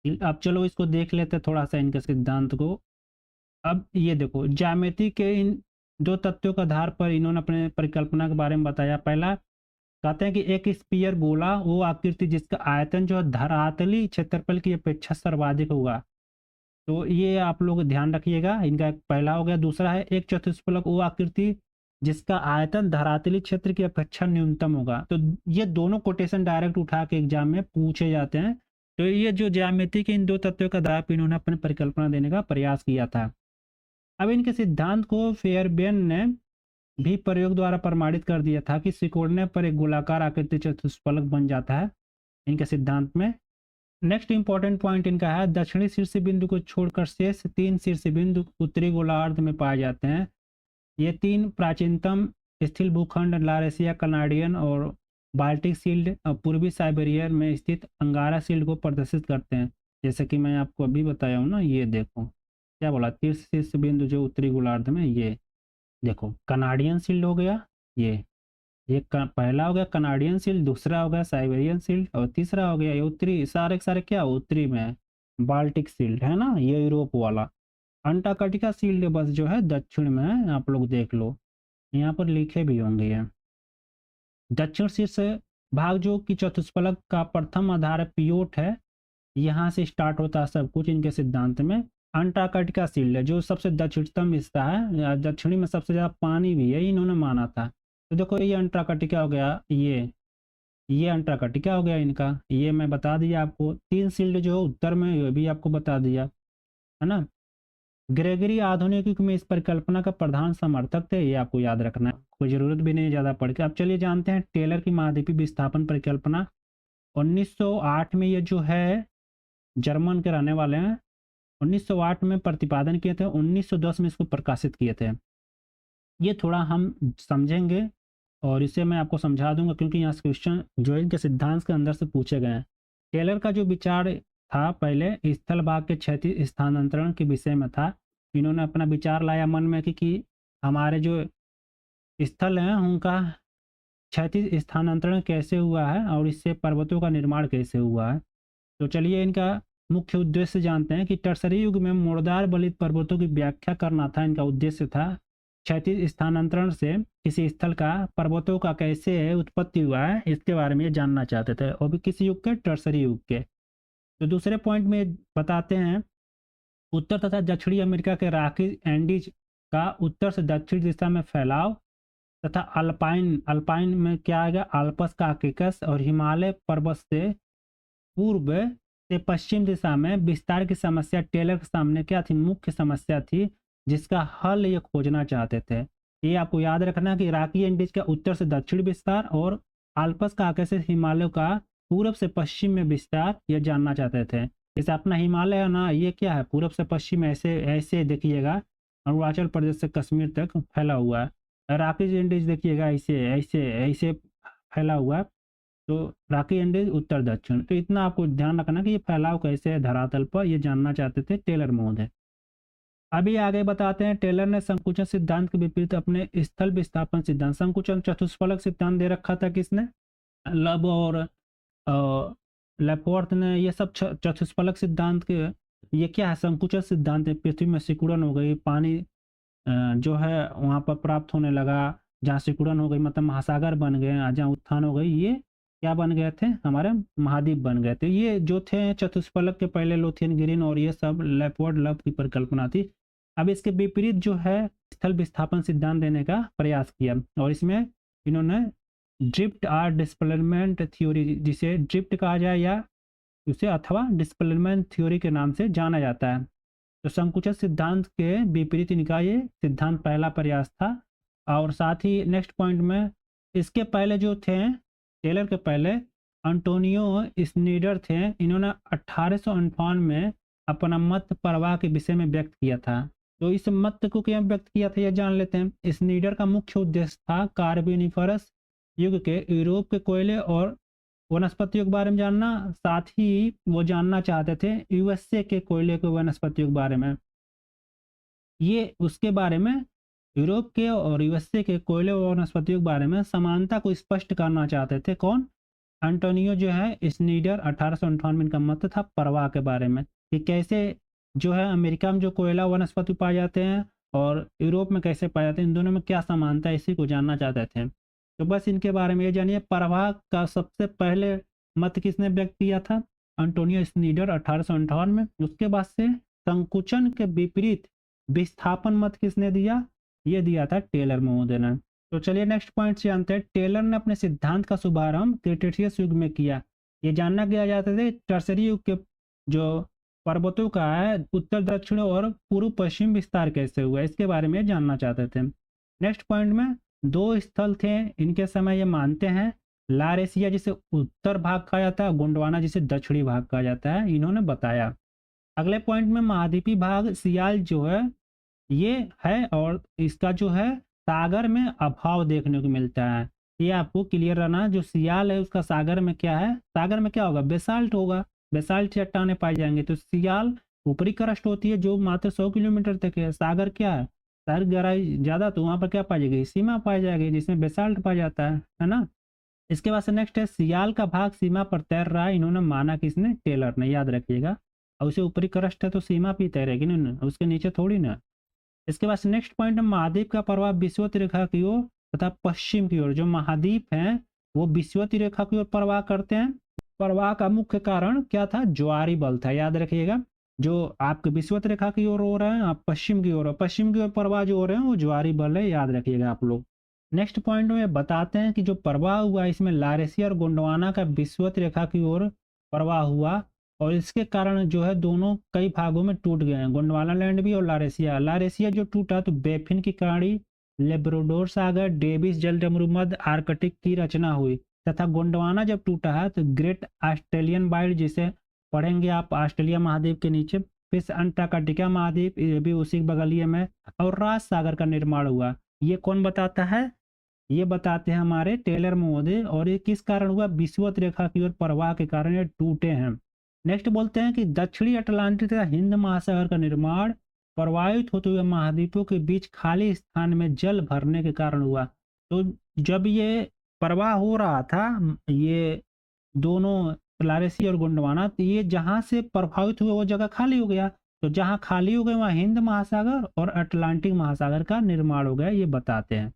Speaker 1: अब चलो इसको देख लेते थोड़ा सा इनके सिद्धांत को। अब ये देखो ज्यामिति के इन 2 तथ्यों के आधार पर इन्होंने अपने परिकल्पना के बारे में बताया। पहला कहते हैं कि एक स्फीयर गोला वो आकृति जिसका आयतन जो है धरातली क्षेत्रफल की अपेक्षा सर्वाधिक होगा। तो ये आप लोग ध्यान रखिएगा, इनका एक पहला हो गया। दूसरा है एक चतुष्फलक वो आकृति जिसका आयतन धरातली क्षेत्र की अपेक्षा न्यूनतम होगा। तो ये दोनों कोटेशन डायरेक्ट उठा के एग्जाम में पूछे जाते हैं। तो ये जो ज्यामिति के इन 2 तत्वों का आधार पर इन्होंने अपने परिकल्पना देने का प्रयास किया था। अब इनके सिद्धांत को फेयरबेन ने भी प्रयोग द्वारा प्रमाणित कर दिया था कि सिकोड़ने पर एक गोलाकार आकृति चतुष्फलक बन जाता है इनके सिद्धांत में। नेक्स्ट इंपॉर्टेंट पॉइंट इनका है, दक्षिणी शीर्ष बिंदु को छोड़कर शेष 3 शीर्ष बिंदु उत्तरी गोलार्ध में पाए जाते हैं। ये 3 प्राचीनतम स्थिल भूखंड लारेशिया, कनाडियन और बाल्टिक शील्ड पूर्वी साइबेरिया में स्थित अंगारा शील्ड को प्रदर्शित करते हैं। जैसे कि मैं आपको अभी बताया हूँ ना, ये देखो क्या बोला, तीर्थ शीर्ष बिंदु जो उत्तरी गोलार्ध में, ये देखो कनाडियन शील्ड हो गया, ये पहला हो गया कनाडियन शील्ड, दूसरा हो गया साइबेरियन शील्ड, और तीसरा हो गया ये उत्तरी, सारे के सारे क्या उत्तरी में है, बाल्टिक शील्ड है ना, ये यूरोप वाला। अंटार्कटिका शील्ड बस जो है दक्षिण में है, आप लोग देख लो, यहाँ पर लिखे भी होंगे ये। दक्षिण शीर्ष भाग जो कि चतुष्फलक का प्रथम आधार पियोट है, यहाँ से स्टार्ट होता है सब कुछ इनके सिद्धांत में। अंटार्कटिका शील्ड है जो सबसे दक्षिणतम हिस्सा है, दक्षिणी में सबसे ज़्यादा पानी भी है, इन्होंने माना था। तो देखो ये अंटार्कटिका हो गया, ये अंटार्कटिका हो गया इनका, ये मैं बता दिया आपको। तीन शील्ड जो उत्तर में, ये भी आपको बता दिया है ना। ग्रेगरी आधुनिक युग में इस परिकल्पना का प्रधान समर्थक थे, ये आपको याद रखना है, कोई ज़रूरत भी नहीं ज़्यादा पढ़ के। अब चलिए जानते हैं टेलर की महाद्वीपीय विस्थापन परिकल्पना। 1908 में ये जो है जर्मन के रहने वाले हैं, 1908 में प्रतिपादन किए थे, 1910 में इसको प्रकाशित किए थे। ये थोड़ा हम समझेंगे और इसे मैं आपको समझा दूंगा क्योंकि यहाँ से क्वेश्चन जो इनके सिद्धांत के अंदर से पूछे गए हैं। टेलर का जो विचार था पहले स्थल भाग के क्षैतिज स्थानांतरण के विषय में था। इन्होंने अपना विचार लाया मन में कि हमारे जो स्थल हैं उनका क्षैतिज स्थानांतरण कैसे हुआ है और इससे पर्वतों का निर्माण कैसे हुआ है। तो चलिए इनका मुख्य उद्देश्य जानते हैं कि टर्सरी युग में मुर्दार बलित पर्वतों की व्याख्या करना था, इनका उद्देश्य था। क्षैतिज स्थानांतरण से किसी स्थल का पर्वतों का कैसे उत्पत्ति हुआ है इसके बारे में जानना चाहते थे, और भी किसी युग के, टर्सरी युग के। तो दूसरे पॉइंट में बताते हैं उत्तर तथा दक्षिणी अमेरिका के रॉकी एंडीज का उत्तर से दक्षिण दिशा में फैलाव, तथा अल्पाइन, अल्पाइन में क्या आएगा, आल्पस का आकिकस, और हिमालय पर्वत से पूर्व से पश्चिम दिशा में विस्तार की समस्या टेलर के सामने क्या थी, मुख्य समस्या थी जिसका हल ये खोजना चाहते थे। ये आपको याद रखना कि रॉकी एंडीज का उत्तर से दक्षिण विस्तार और आल्पस का आकिकस हिमालय का पूर्व से पश्चिम में विस्तार ये जानना चाहते थे। जैसे अपना हिमालय है ना, ये क्या है, पूर्व से पश्चिम ऐसे ऐसे देखिएगा, अरुणाचल प्रदेश से कश्मीर तक फैला हुआ है। रॉकी एंडीज देखिएगा ऐसे ऐसे ऐसे फैला हुआ है। तो रॉकी एंडीज उत्तर दक्षिण, तो इतना आपको ध्यान रखना कि ये फैलाव कैसे है धरातल पर, ये जानना चाहते थे टेलर महोदय। अभी आगे बताते हैं टेलर ने संकुचन सिद्धांत के विपरीत अपने स्थल विस्थापन सिद्धांत, संकुचन चतुष्फलक सिद्धांत दे रखा था किसने, लब और लेपवर्थ ने, ये सब चतुष्फलक सिद्धांत के, ये क्या है, संकुचन सिद्धांत है। पृथ्वी में सिकुड़न हो गई, पानी जो है वहाँ पर प्राप्त होने लगा, जहाँ सिकुड़न हो गई मतलब महासागर बन गए, जहाँ उत्थान हो गई ये क्या बन गए थे, हमारे महाद्वीप बन गए थे। ये जो थे चतुष्फलक के पहले लोथियन ग्रीन और ये सब लेपवर्ड लब की परिकल्पना थी। अब इसके विपरीत जो है स्थल विस्थापन सिद्धांत देने का प्रयास किया, और इसमें इन्होंने ड्रिफ्ट आर डिस्प्लेसमेंट थ्योरी, जिसे ड्रिफ्ट कहा जाए या उसे अथवा डिस्प्लेसमेंट थ्योरी के नाम से जाना जाता है। तो संकुचन सिद्धांत के विपरीत इनका ये सिद्धांत पहला प्रयास था। और साथ ही नेक्स्ट पॉइंट में इसके पहले जो थे टेलर के पहले एंटोनियो स्नीडर थे, इन्होंने 1858 में अपना मत प्रवाह के विषय में व्यक्त किया था। तो इस मत को क्या व्यक्त किया था यह जान लेते हैं। स्नीडर का मुख्य उद्देश्य था कार्बोनिफरस युग के यूरोप के कोयले और वनस्पति युग बारे में जानना, साथ ही वो जानना चाहते थे यूएसए के कोयले के वनस्पति युग बारे में। ये उसके बारे में यूरोप के और यूएसए के कोयले और वनस्पति युग बारे में समानता को स्पष्ट करना चाहते थे। कौन, एंटोनियो जो है स्नीडर। 1858 में इनका मत था प्रवाह के बारे में कि कैसे जो है अमेरिका में जो कोयला वनस्पति पाए जाते हैं और यूरोप में कैसे पाए जाते हैं, इन दोनों में क्या समानता है, इसी को जानना चाहते थे। तो बस इनके बारे में ये जानिए। प्रवाह का सबसे पहले मत किसने व्यक्त किया था, एंटोनियो स्नीडर 1858 में। उसके बाद से संकुचन के विपरीत विस्थापन मत किसने दिया, ये दिया था टेलर महोदय ने। तो चलिए नेक्स्ट पॉइंट से जानते हैं। टेलर ने अपने सिद्धांत का शुभारंभ क्रिटेशियस युग में किया। ये जानना किया जाता था टर्सरी युग के जो पर्वतों का है उत्तर दक्षिण और पूर्व पश्चिम विस्तार कैसे हुआ, इसके बारे में जानना चाहते थे। नेक्स्ट पॉइंट में दो स्थल थे इनके समय ये मानते हैं, लारेसिया जिसे उत्तर भाग कहा जाता है, गोंडवाना जिसे दक्षिणी भाग कहा जाता है, इन्होंने बताया। अगले पॉइंट में महाद्वीपीय भाग सियाल जो है ये है, और इसका जो है सागर में अभाव देखने को मिलता है। ये आपको क्लियर रहना। जो सियाल है उसका सागर में क्या है, सागर में क्या होगा, बेसाल्ट होगा, बेसाल्ट चट्टाने पाए जाएंगे। तो सियाल ऊपरी क्रस्ट होती है जो मात्र 100 किलोमीटर तक है। सागर क्या है, सागर गहराई ज़्यादा, तो वहाँ पर क्या पाई जाएगी, सीमा पाई जाएगी जिसमें बेसाल्ट पाया जाता है ना। इसके बाद से नेक्स्ट है, सियाल का भाग सीमा पर तैर रहा है, इन्होंने माना किसने, टेलर ने, याद रखिएगा। और उसे ऊपरी क्रस्ट है तो सीमा पे तैरेगी ना, उसके नीचे थोड़ी ना। इसके बाद नेक्स्ट पॉइंट है, महाद्वीप का प्रभाव विषुवत रेखा की ओर तथा पश्चिम की ओर। जो महाद्वीप हैं वो विषुवत रेखा की ओर प्रवाह करते हैं। प्रवाह का मुख्य कारण क्या था, ज्वारी बल था, याद रखिएगा। जो आपके विषुवत रेखा की ओर हो रहे हैं, आप पश्चिम की ओर, पश्चिम की ओर प्रवाह जो हो रहे हैं वो ज्वारी बल है, याद रखिएगा आप लोग। नेक्स्ट पॉइंट में बताते हैं कि जो प्रवाह हुआ इसमें लारेसिया और गोंडवाना का विषुवत रेखा की ओर प्रवाह हुआ, और इसके कारण जो है दोनों कई भागों में टूट गए हैं, गोंडवाना लैंड भी और लारेसिया। लारेसिया जो टूटा तो बेफिन की खाड़ी, लेब्राडोर सागर, डेविस जलडमरू मध्य आर्कटिक की रचना हुई, तथा गोंडवाना जब टूटा है तो ग्रेट ऑस्ट्रेलियन वाइल्ड, जिसे पढ़ेंगे आप ऑस्ट्रेलिया महाद्वीप के नीचे, फिर अंटार्कटिका महाद्वीप, ये भी उसी बगलिए में, और राज सागर का निर्माण हुआ। ये कौन बताता है, ये बताते हैं हमारे टेलर महोदय। और ये किस कारण हुआ, विषुवत रेखा की ओर प्रवाह के कारण ये टूटे हैं। नेक्स्ट बोलते हैं कि दक्षिणी अटलांटिक तथा हिंद महासागर का निर्माण प्रवाहित होते हुए महाद्वीपों के बीच खाली स्थान में जल भरने के कारण हुआ। तो जब ये प्रवाह हो रहा था, ये दोनों लारेसी और गोंडवाना, तो ये जहाँ से प्रभावित हुए वो जगह खाली हो गया। तो जहाँ खाली हो गए वहाँ हिंद महासागर और अटलांटिक महासागर का निर्माण हो गया, ये बताते हैं।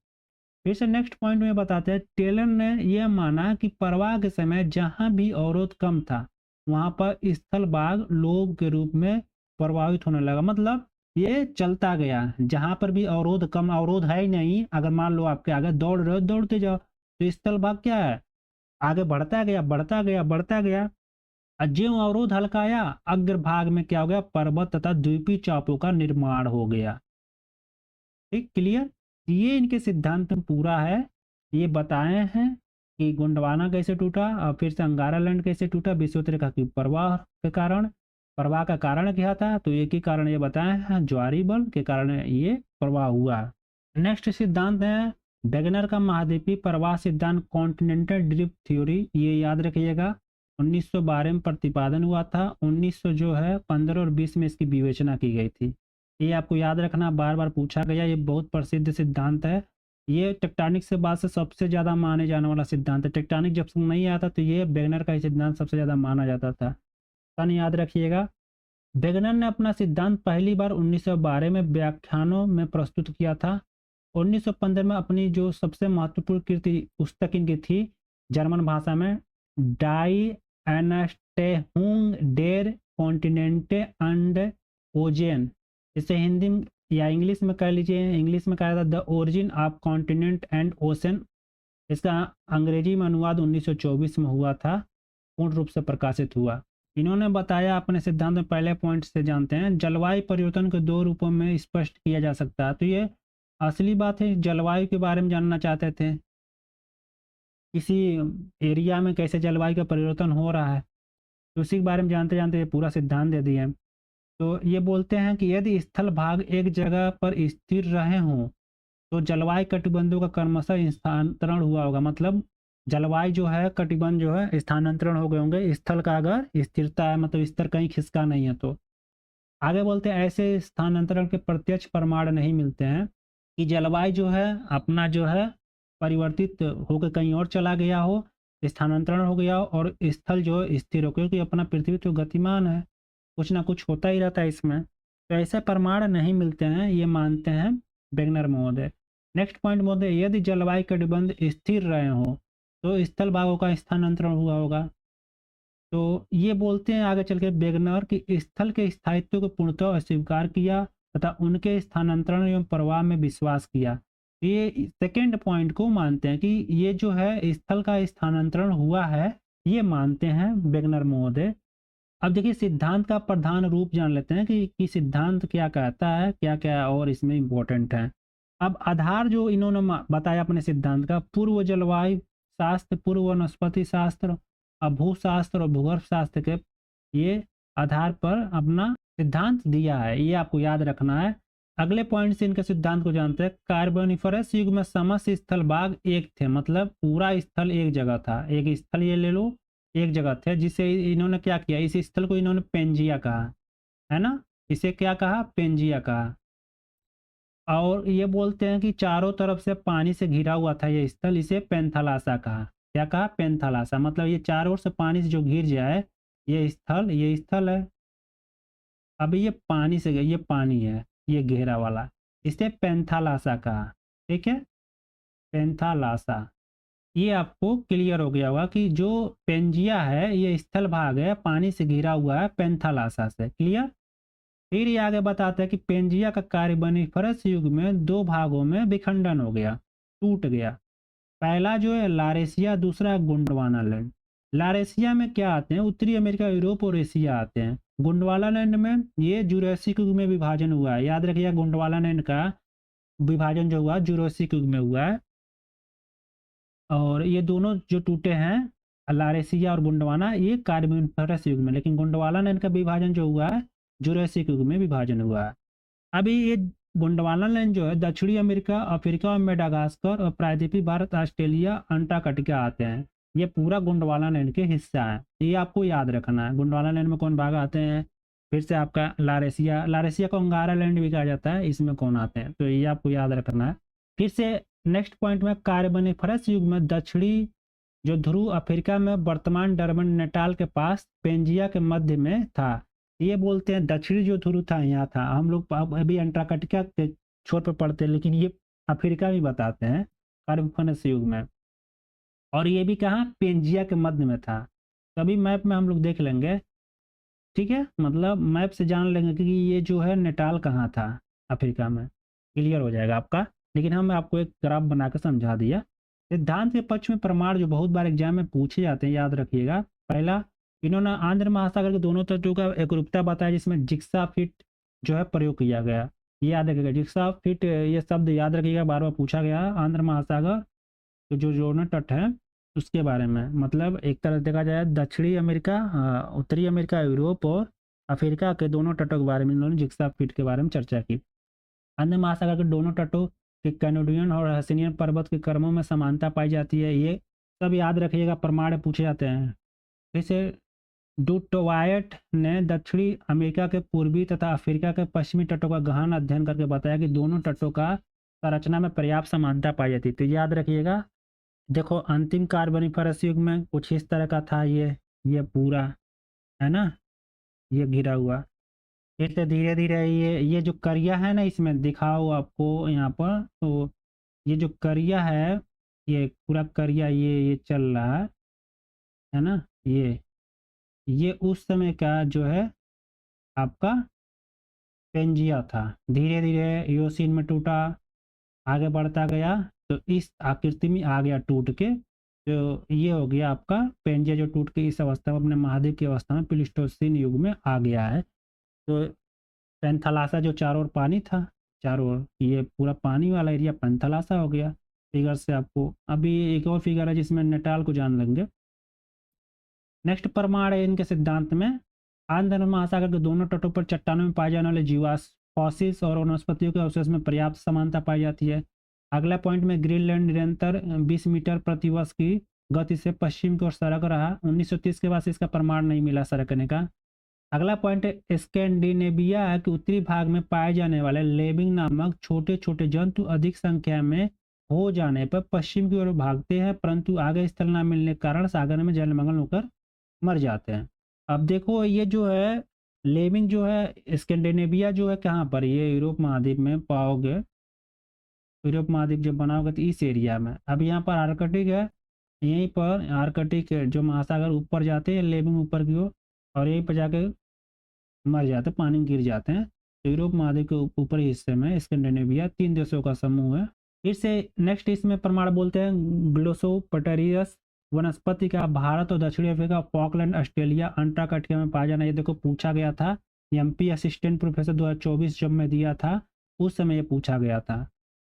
Speaker 1: फिर से नेक्स्ट पॉइंट में बताते हैं, टेलर ने यह माना कि प्रवाह के समय जहां भी अवरोध कम था वहां पर स्थल भाग लोग के रूप में प्रभावित होने लगा। मतलब ये चलता गया, जहां पर भी अवरोध कम, अवरोध है ही नहीं, अगर मान लो आपके आगे दौड़ रहे हो, दौड़ते जाओ, तो स्थल भाग क्या है, आगे बढ़ता गया बढ़ता गया बढ़ता गया। ज्यों अवरोध हल्काया, अग्रभाग में क्या हो गया, पर्वत तथा द्वीपीय चापों का निर्माण हो गया। ठीक, क्लियर। ये इनके सिद्धांत में पूरा है, ये बताए हैं कि गोंडवाना कैसे टूटा और फिर से अंगारा लैंड कैसे टूटा, विषुवत रेखा की प्रवाह के कारण। प्रवाह का कारण क्या था, तो एक ही कारण ये बताए हैं, ज्वारी बल के कारण ये प्रवाह हुआ। नेक्स्ट सिद्धांत है वेगनर का महाद्वीपीय प्रवाह सिद्धांत, कॉन्टिनेंटल ड्रिफ्ट थ्योरी, ये याद रखिएगा। 1912 में प्रतिपादन हुआ था, 1900 जो है 15 और 20 में इसकी विवेचना की गई थी। ये आपको याद रखना, बार बार पूछा गया, ये बहुत प्रसिद्ध सिद्धांत है। ये टेक्टोनिक से बाद से सबसे ज़्यादा माने जाने वाला सिद्धांत है। टेक्टोनिक जब नहीं आता तो ये वेगनर का ही सिद्धांत सबसे ज़्यादा माना जाता था। सन याद रखिएगा। वेगनर ने अपना सिद्धांत पहली बार 1912 में व्याख्यानों में प्रस्तुत किया था। 1915 में अपनी जो सबसे महत्वपूर्ण कृति पुस्तक इनकी थी जर्मन भाषा में, डाई एनस्टेहुंग डेर कॉन्टिनेंटे एंड ओजेन, इसे हिंदी या इंग्लिश में कह लीजिए, इंग्लिश में कहा था the origin of continent and ocean. इसका अंग्रेजी में अनुवाद 1924 में हुआ था, पूर्ण रूप से प्रकाशित हुआ। इन्होंने बताया अपने सिद्धांत में, पहले पॉइंट से जानते हैं, जलवायु परिवर्तन को दो रूपों में स्पष्ट किया जा सकता है। तो ये असली बात है, जलवायु के बारे में जानना चाहते थे, किसी एरिया में कैसे जलवायु का परिवर्तन हो रहा है, तो उसी के बारे में जानते जानते ये पूरा सिद्धांत दे दिए। तो ये बोलते हैं कि यदि स्थल भाग एक जगह पर स्थिर रहे हों तो जलवायु कटिबंधों का क्रमशः स्थानांतरण हुआ होगा। मतलब जलवायु जो है, कटिबंध जो है स्थानांतरण हो गए होंगे, स्थल का अगर स्थिरता है, मतलब स्तर कहीं खिसका नहीं है तो। आगे बोलते हैं ऐसे स्थानांतरण के प्रत्यक्ष प्रमाण नहीं मिलते हैं कि जलवायु जो है अपना जो है परिवर्तित होकर कहीं और चला गया हो, स्थानांतरण हो गया हो, और स्थल जो स्थिर हो, क्योंकि अपना पृथ्वी तो गतिमान है, कुछ ना कुछ होता ही रहता है इसमें। तो ऐसे प्रमाण नहीं मिलते हैं, ये मानते हैं वेगनर महोदय। नेक्स्ट पॉइंट बोलते हैं, यदि जलवायु कटिबंध स्थिर रहे हों तो स्थल भागों का स्थानांतरण हुआ होगा। तो ये बोलते हैं आगे चल के वेगनर कि स्थल के स्थायित्व को पूर्णतः अस्वीकार किया तथा उनके स्थानांतरण एवं प्रवाह में विश्वास किया। ये सेकेंड पॉइंट को मानते हैं कि ये जो है स्थल का स्थानांतरण हुआ है, ये मानते हैं वेगनर महोदय। अब देखिए सिद्धांत का प्रधान रूप जान लेते हैं कि सिद्धांत क्या कहता है, क्या क्या और इसमें इम्पोर्टेंट है। अब आधार जो इन्होंने बताया अपने सिद्धांत का, पूर्व जलवायु शास्त्र, पूर्व वनस्पति शास्त्र, भूशास्त्र और भूगर्भ शास्त्र के ये आधार पर अपना सिद्धांत दिया है, ये आपको याद रखना है। अगले पॉइंट से इनके सिद्धांत को जानते हैं। कार्बोनिफरस युग में समस्त स्थल भाग एक थे, मतलब पूरा स्थल एक जगह था। एक स्थल ये ले लो, एक जगह थे, जिसे इन्होंने क्या किया, इस स्थल को इन्होंने पेंजिया कहा, है ना। इसे क्या कहा, पेंजिया कहा। और ये बोलते हैं कि चारों तरफ से पानी से घिरा हुआ था ये स्थल, इसे पेंथालासा कहा। क्या कहा, पेंथालासा, मतलब ये चारों ओर से पानी से जो घिर जाए ये स्थल है। अभी ये पानी से, ये पानी है, ये घेरा वाला, इसे पेंथालासा कहा। ठीक है, पेंथालासा। ये आपको क्लियर हो गया होगा कि जो पेंजिया है ये स्थल भाग है, पानी से घिरा हुआ है पेंथालासा से। क्लियर। फिर ये आगे बताते हैं कि पेंजिया का कार्बोनिफरस युग में दो भागों में विखंडन हो गया, टूट गया। पहला जो है लारेशिया, दूसरा गोंडवाना लैंड। लारेशिया में क्या आते हैं, उत्तरी अमेरिका, यूरोप और एशिया आते हैं। गोंडवाना लैंड में ये जुरासिक युग में विभाजन हुआ है। याद रखिएगा, गोंडवाना लैंड का विभाजन जो हुआ जुरासिक युग में हुआ है। और ये दोनों जो टूटे हैं, लारेशिया और गोंडवाना, ये कार्बोनिफरस युग में, लेकिन गोंडवाना लैंड का विभाजन जो हुआ है जुरासिक युग में विभाजन हुआ है। अभी ये गोंडवाना लैंड जो है दक्षिणी अमेरिका, अफ्रीका और मेडागास्कर और प्रायद्वीपीय भारत, ऑस्ट्रेलिया, अंटार्कटिका आते हैं। ये पूरा गोंडवाना लैंड के हिस्सा है, ये आपको याद रखना है। गोंडवाना लैंड में कौन भाग आते हैं, फिर से आपका लारेशिया, लारेशिया को अंगारा लैंड भी कहा जाता है, इसमें कौन आते हैं, तो ये आपको याद रखना है। फिर से नेक्स्ट पॉइंट में, कार्बोनिफरस युग में दक्षिणी जो ध्रुव अफ्रीका में वर्तमान डरबन नेटाल के पास पेंजिया के मध्य में था। ये बोलते हैं दक्षिणी जो ध्रुव था यहाँ था। हम लोग अभी अंटार्कटिका के छोर पर पढ़ते हैं, लेकिन ये अफ्रीका भी बताते हैं कार्बोनिफरस युग में। और ये भी कहाँ, पेंजिया के मध्य में था। तभी मैप में हम लोग देख लेंगे, ठीक है, मतलब मैप से जान लेंगे कि ये जो है नेटाल कहाँ था, अफ्रीका में। क्लियर हो जाएगा आपका। लेकिन हम आपको एक ग्राफ बनाकर समझा दिया। सिद्धांत के पक्ष में प्रमाण जो बहुत बार एग्जाम में पूछे जाते हैं, याद रखिएगा। पहला, इन्होंने आंध्र महासागर के दोनों तटों का एकरूपता बताया, जिसमें जिक्सा फिट जो है प्रयोग किया गया। ये याद रखिएगा, जिक्सा फिट, ये शब्द याद रखिएगा, बार बार पूछा गया। आंध्र महासागर के जो दोनों तट हैं उसके बारे में, मतलब एक तरह देखा जाए दक्षिणी अमेरिका, उत्तरी अमेरिका, यूरोप और अफ्रीका के दोनों तटों के बारे में इन्होंने जिक्सा फिट के बारे में चर्चा की। अन्य महासागर के दोनों तटों के कैनेडियन और हसीनियन पर्वत के क्रमों में समानता पाई जाती है। ये सब याद रखिएगा, प्रमाण पूछे जाते हैं। जैसे डुटवायट ने दक्षिणी अमेरिका के पूर्वी तथा अफ्रीका के पश्चिमी तटों का गहन अध्ययन करके बताया कि दोनों तटों का संरचना में पर्याप्त समानता पाई जाती है। तो याद रखिएगा, देखो अंतिम कार्बोनिफरस युग में कुछ इस तरह का था, ये पूरा, है ना, ये घिरा हुआ। इससे धीरे धीरे ये जो करिया है ना, इसमें दिखाओ आपको यहाँ पर, तो ये जो करिया है, ये पूरा करिया ये चल रहा है ना, ये उस समय का जो है आपका पेंजिया था। धीरे धीरे योसिन में टूटा, आगे बढ़ता गया, तो इस आकृति में आ गया टूट के। तो ये हो गया आपका पेंजिया, जो टूट के इस अवस्था में, अपने महाद्वीप की अवस्था में प्लीस्टोसीन युग में आ गया है। तो पेंथालासा जो चारों ओर पानी था, चारों ओर ये पूरा पानी वाला एरिया पेंथालासा हो गया। फिगर से आपको अभी एक और फिगर है जिसमें नेटाल को जान लेंगे। नेक्स्ट प्रमाण है इनके सिद्धांत में, आंध्र महासागर के दोनों तटों पर चट्टानों में पाए जाने वाले जीवाश्म, फॉसिल्स और वनस्पतियों के अवशेष में पर्याप्त समानता पाई जाती है। अगला पॉइंट में, ग्रीनलैंड निरंतर 20 मीटर प्रति वर्ष की गति से पश्चिम की ओर सरक रहा। 1930 के बाद से इसका प्रमाण नहीं मिला सरकने का। अगला पॉइंट है, स्कैंडिनेविया के उत्तरी भाग में पाए जाने वाले लेबिंग नामक छोटे छोटे जंतु अधिक संख्या में हो जाने पर पश्चिम की ओर भागते हैं, परंतु आगे स्थल न मिलने के कारण सागर में जलमग्न होकर मर जाते हैं। अब देखो, ये जो है लेबिंग जो है, स्कैंडिनेविया जो है कहाँ पर, ये यूरोप महाद्वीप में पाओगे। यूरोप महाद्वीप जब बनाओगे तो इस एरिया में। अब यहाँ पर आर्कटिक है, यहीं पर आर्कटिक जो महासागर ऊपर जाते हैं, लेबिंग ऊपर की ओर, और यहीं पर जाके मर जाते, पानी में गिर जाते हैं। तो यूरोप महाद्वीप के ऊपरी हिस्से में स्कैंडिनेविया 3 देशों का समूह है। फिर से नेक्स्ट इसमें प्रमाण बोलते हैं, ग्लोसोपटेरियस वनस्पति का भारत और दक्षिणी अफ्रीका, फॉकलैंड, ऑस्ट्रेलिया, अंटार्कटिका में पाया जाना। ये देखो पूछा गया था, एमपी असिस्टेंट प्रोफेसर 2024 जब मैं दिया था उस समय ये पूछा गया था।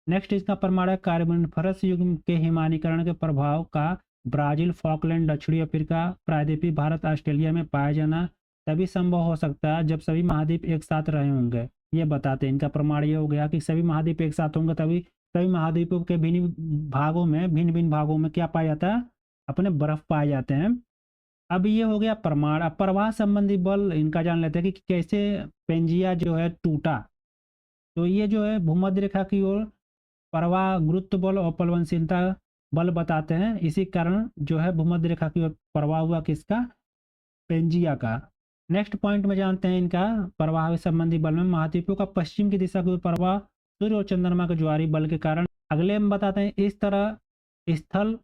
Speaker 1: नेक्स्ट इसका प्रमाण है, कार्बोनिफरस युग के हिमानीकरण के प्रभाव का ब्राजील, फॉकलैंड, दक्षिणी अफ्रीका, प्रायद्वीपीय भारत, ऑस्ट्रेलिया में पाया जाना तभी संभव हो सकता है जब सभी महाद्वीप एक साथ रहे होंगे। ये बताते हैं। इनका प्रमाण ये हो गया कि सभी महाद्वीप एक साथ होंगे तभी सभी महाद्वीपों के भिन्न भिन्न भागों में क्या पाया जाता है, अपने बर्फ पाए जाते हैं। अब ये हो गया प्रमाण। अब प्रवाह संबंधी बल इनका जान लेते हैं कि कैसे पेंजिया जो है टूटा। तो ये जो है भूमध्य रेखा की ओर प्रवाह गुरुत्व बल और प्लवनशीलता बल बताते हैं। इसी कारण जो है भूमध्य रेखा की ओर प्रवाह हुआ किसका, पेंजिया का। नेक्स्ट पॉइंट में जानते हैं इनका प्रवाह संबंधी बल में महाद्वीपों का पश्चिम की दिशा की ओर प्रवाह सूर्य और चंद्रमा के ज्वारी बल के कारण। अगले में बताते हैं इस तरह स्थल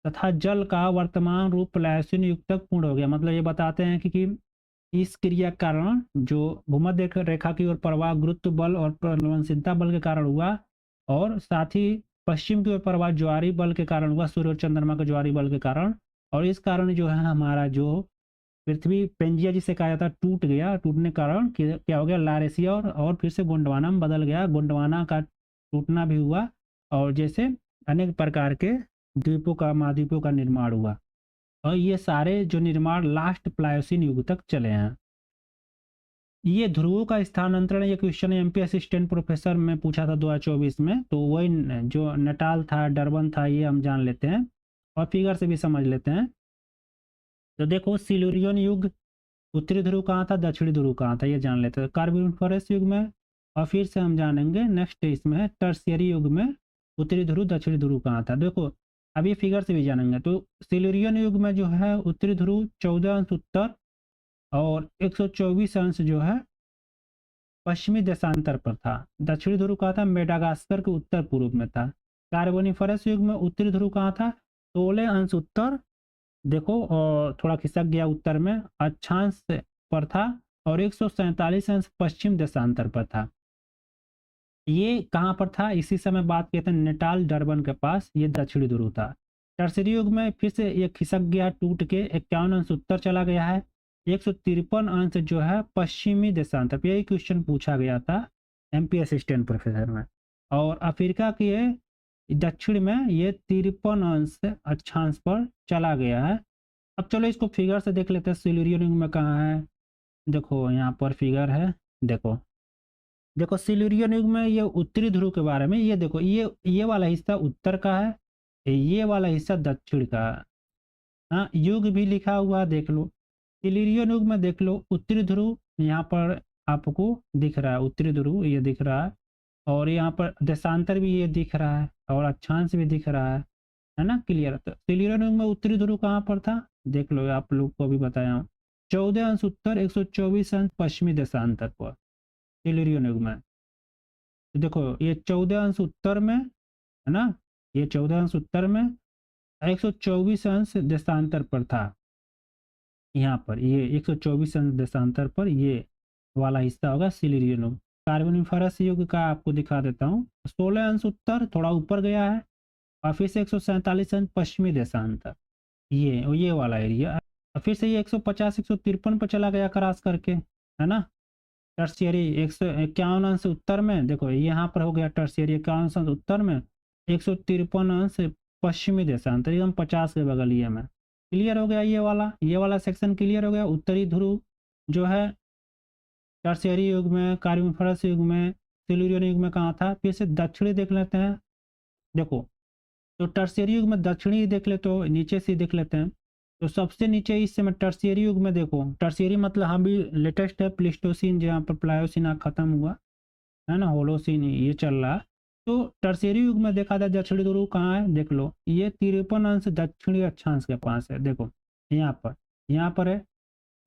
Speaker 1: तथा जल का वर्तमान रूप प्लायोसीन युग तक पूर्ण हो गया। मतलब ये बताते हैं कि इस क्रिया के कारण जो भूमध्य रेखा की ओर प्रवाह गुरुत्व बल और प्लवनशीलता बल के कारण हुआ, और साथ ही पश्चिम की ओर प्रवाह ज्वारी बल के कारण हुआ, सूर्य और चंद्रमा के ज्वारी बल के कारण। और इस कारण जो है हमारा जो पृथ्वी पेंजिया जिसे कहा जाता है टूट गया। टूटने के कारण क्या हो गया, लारेसिया और फिर से गोंडवाना में बदल गया। गोंडवाना का टूटना भी हुआ और जैसे अनेक प्रकार के द्वीपों का महाद्वीपों का निर्माण हुआ। और ये सारे जो निर्माण लास्ट प्लायोसीन युग तक चले हैं। ये ध्रुवों का स्थानांतरण, ये क्वेश्चन एमपी असिस्टेंट प्रोफेसर में पूछा था 2024 में। तो वही जो नटाल था, डरबन था, ये हम जान लेते हैं और फिगर से भी समझ लेते हैं। तो देखो सिल्यूरियन युग उत्तरी ध्रुव कहाँ था, दक्षिणी ध्रुव कहाँ था, ये जान लेते हैं कार्बोनिफरस युग में। और फिर से हम जानेंगे नेक्स्ट इसमें है टर्शियरी युग में उत्तरी ध्रुव दक्षिणी ध्रुव कहाँ था। देखो अब ये फिगर से भी जानेंगे। तो सिल्यूरियन युग में जो है उत्तरी ध्रुव 14 अंश उत्तर और 124 अंश जो है पश्चिमी देशांतर पर था। दक्षिणी ध्रुव कहाँ था, मेडागास्कर के उत्तर पूर्व में था। कार्बोनिफरस युग में उत्तरी ध्रुव कहाँ था, 16 अंश उत्तर, देखो और थोड़ा खिसक गया उत्तर में, अक्षांश पर था और 147 अंश पश्चिम देशांतर पर था। ये कहाँ पर था, इसी समय बात कहते हैं नेटाल डरबन के पास, ये दक्षिणी ध्रुव था। टर्सरी युग में फिर से ये खिसक गया, टूट के 51 अंश उत्तर चला गया है, 153 अंश जो है पश्चिमी देशांतर। यही क्वेश्चन पूछा गया था एमपी असिस्टेंट प्रोफेसर में। और अफ्रीका के दक्षिण में ये 53 अंश अक्षांश पर चला गया है। अब चलो इसको फिगर से देख लेते हैं सिल्यूरियन युग में कहाँ है। देखो यहाँ पर फिगर है, देखो सिल्यूरियन युग में ये उत्तरी ध्रुव के बारे में, ये देखो ये वाला हिस्सा उत्तर का है, ये वाला हिस्सा दक्षिण का है। हाँ युग भी लिखा हुआ देख लो। सिल्यूरियन युग में देख लो उत्तरी ध्रुव यहाँ पर आपको दिख रहा है, उत्तरी ध्रुव ये दिख रहा है, और यहाँ पर देशांतर भी ये दिख रहा है और अक्षांश भी दिख रहा है ना, क्लियर। तो सिल्यूरियन युग में उत्तरी ध्रुव कहाँ पर था, देख लो, आप लोग को भी बताया हूँ, 14 अंश उत्तर 124 अंश पश्चिमी देशांतर पर सिल्यूरियन युग में। तो देखो ये 14 अंश उत्तर में है ना, ये 14 अंश उत्तर में 124 अंश देशांतर पर था। यहाँ पर ये 124 अंश देशांतर पर ये वाला हिस्सा होगा सिल्यूरियन युग। कार्बोनिफरस युग का आपको दिखा देता हूँ, 16 अंश उत्तर थोड़ा ऊपर गया है और फिर से 147 अंश पश्चिमी देशांतर, ये वाला एरिया। और फिर से ये 150 153 पर चला गया क्रॉस करके, है ना। टर्शियरी 151 अंश उत्तर में, देखो यहाँ पर हो गया टर्शियरी 51 अंश उत्तर में, 153 अंश पश्चिमी देशांतर, एकदम 50 के बगल ये में। क्लियर हो गया, ये वाला सेक्शन क्लियर हो गया। उत्तरी ध्रुव जो है टर्शियरी युग में, कार्बोनिफरस युग में, सिल्यूरियन युग में कहाँ था। फिर से दक्षिणी देख लेते हैं। देखो तो टर्शियरी युग में दक्षिणी देख ले, तो नीचे से देख लेते हैं। तो सबसे नीचे इस समय टर्शियरी युग में देखो, टर्शियरी मतलब हम भी लेटेस्ट है प्लीस्टोसिन, जहाँ पर प्लायोसिन खत्म हुआ है ना, होलोसिन ये चल रहा। तो टर्शियरी युग में देखा जाए दक्षिणी ध्रुव कहाँ है, देख लो ये 53 अंश दक्षिणी अक्षांश के पास है। देखो यहाँ पर है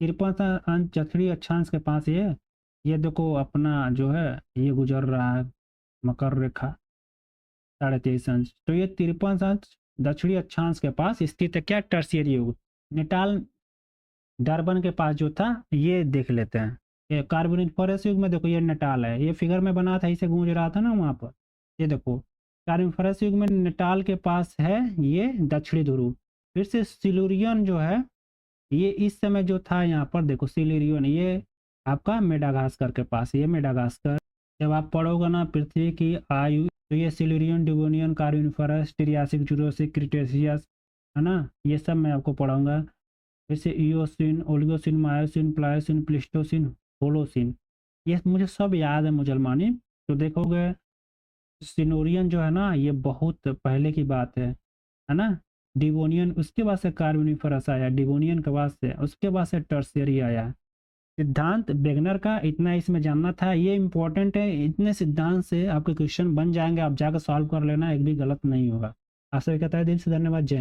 Speaker 1: 53 अंश दक्षिणी अक्षांश के पास, ये देखो अपना जो है ये गुजर रहा है मकर रेखा 23.5 अंश। तो ये 53 अंश दक्षिणी अक्षांश के पास स्थित है क्या, टर्शियरी युग। नेटाल डरबन के पास जो था ये देख लेते हैं। ये कार्बोनिफरस युग में देखो ये नेटाल है, ये फिगर में बना था, इसे गूंज रहा था ना वहाँ पर। ये देखो कार्बोनिफरस युग में नेटाल के पास है ये दक्षिणी ध्रुव। फिर से सिल्यूरियन जो है ये इस समय जो था यहाँ पर, देखो सिल्यूरियन ये आपका मेडागास्कर के पास, ये मेडागास्कर। जब आप पढ़ोगे ना पृथ्वी की आयु, तो ये Silurian, Devonian, Carboniferous, Triassic, Jurassic, Cretaceous, है ना, ये सब मैं आपको पढ़ाऊंगा। जैसे Eocene, Oligocene, Miocene, Pliocene, Pleistocene, Holocene, ये मुझे सब याद है मुसलमानी। तो देखोगे सिनोरियन जो है ना ये बहुत पहले की बात है ना। डिवोनियन उसके बाद से कार्बोनिफरस आया, डिवोनियन के बाद से, उसके बाद से टर्शियरी आया। सिद्धांत वेगनर का इतना इसमें जानना था, ये इंपॉर्टेंट है। इतने सिद्धांत से आपके क्वेश्चन बन जाएंगे, आप जाकर सॉल्व कर लेना, एक भी गलत नहीं होगा। आपसे कहता है दिल से धन्यवाद, जय हिंद।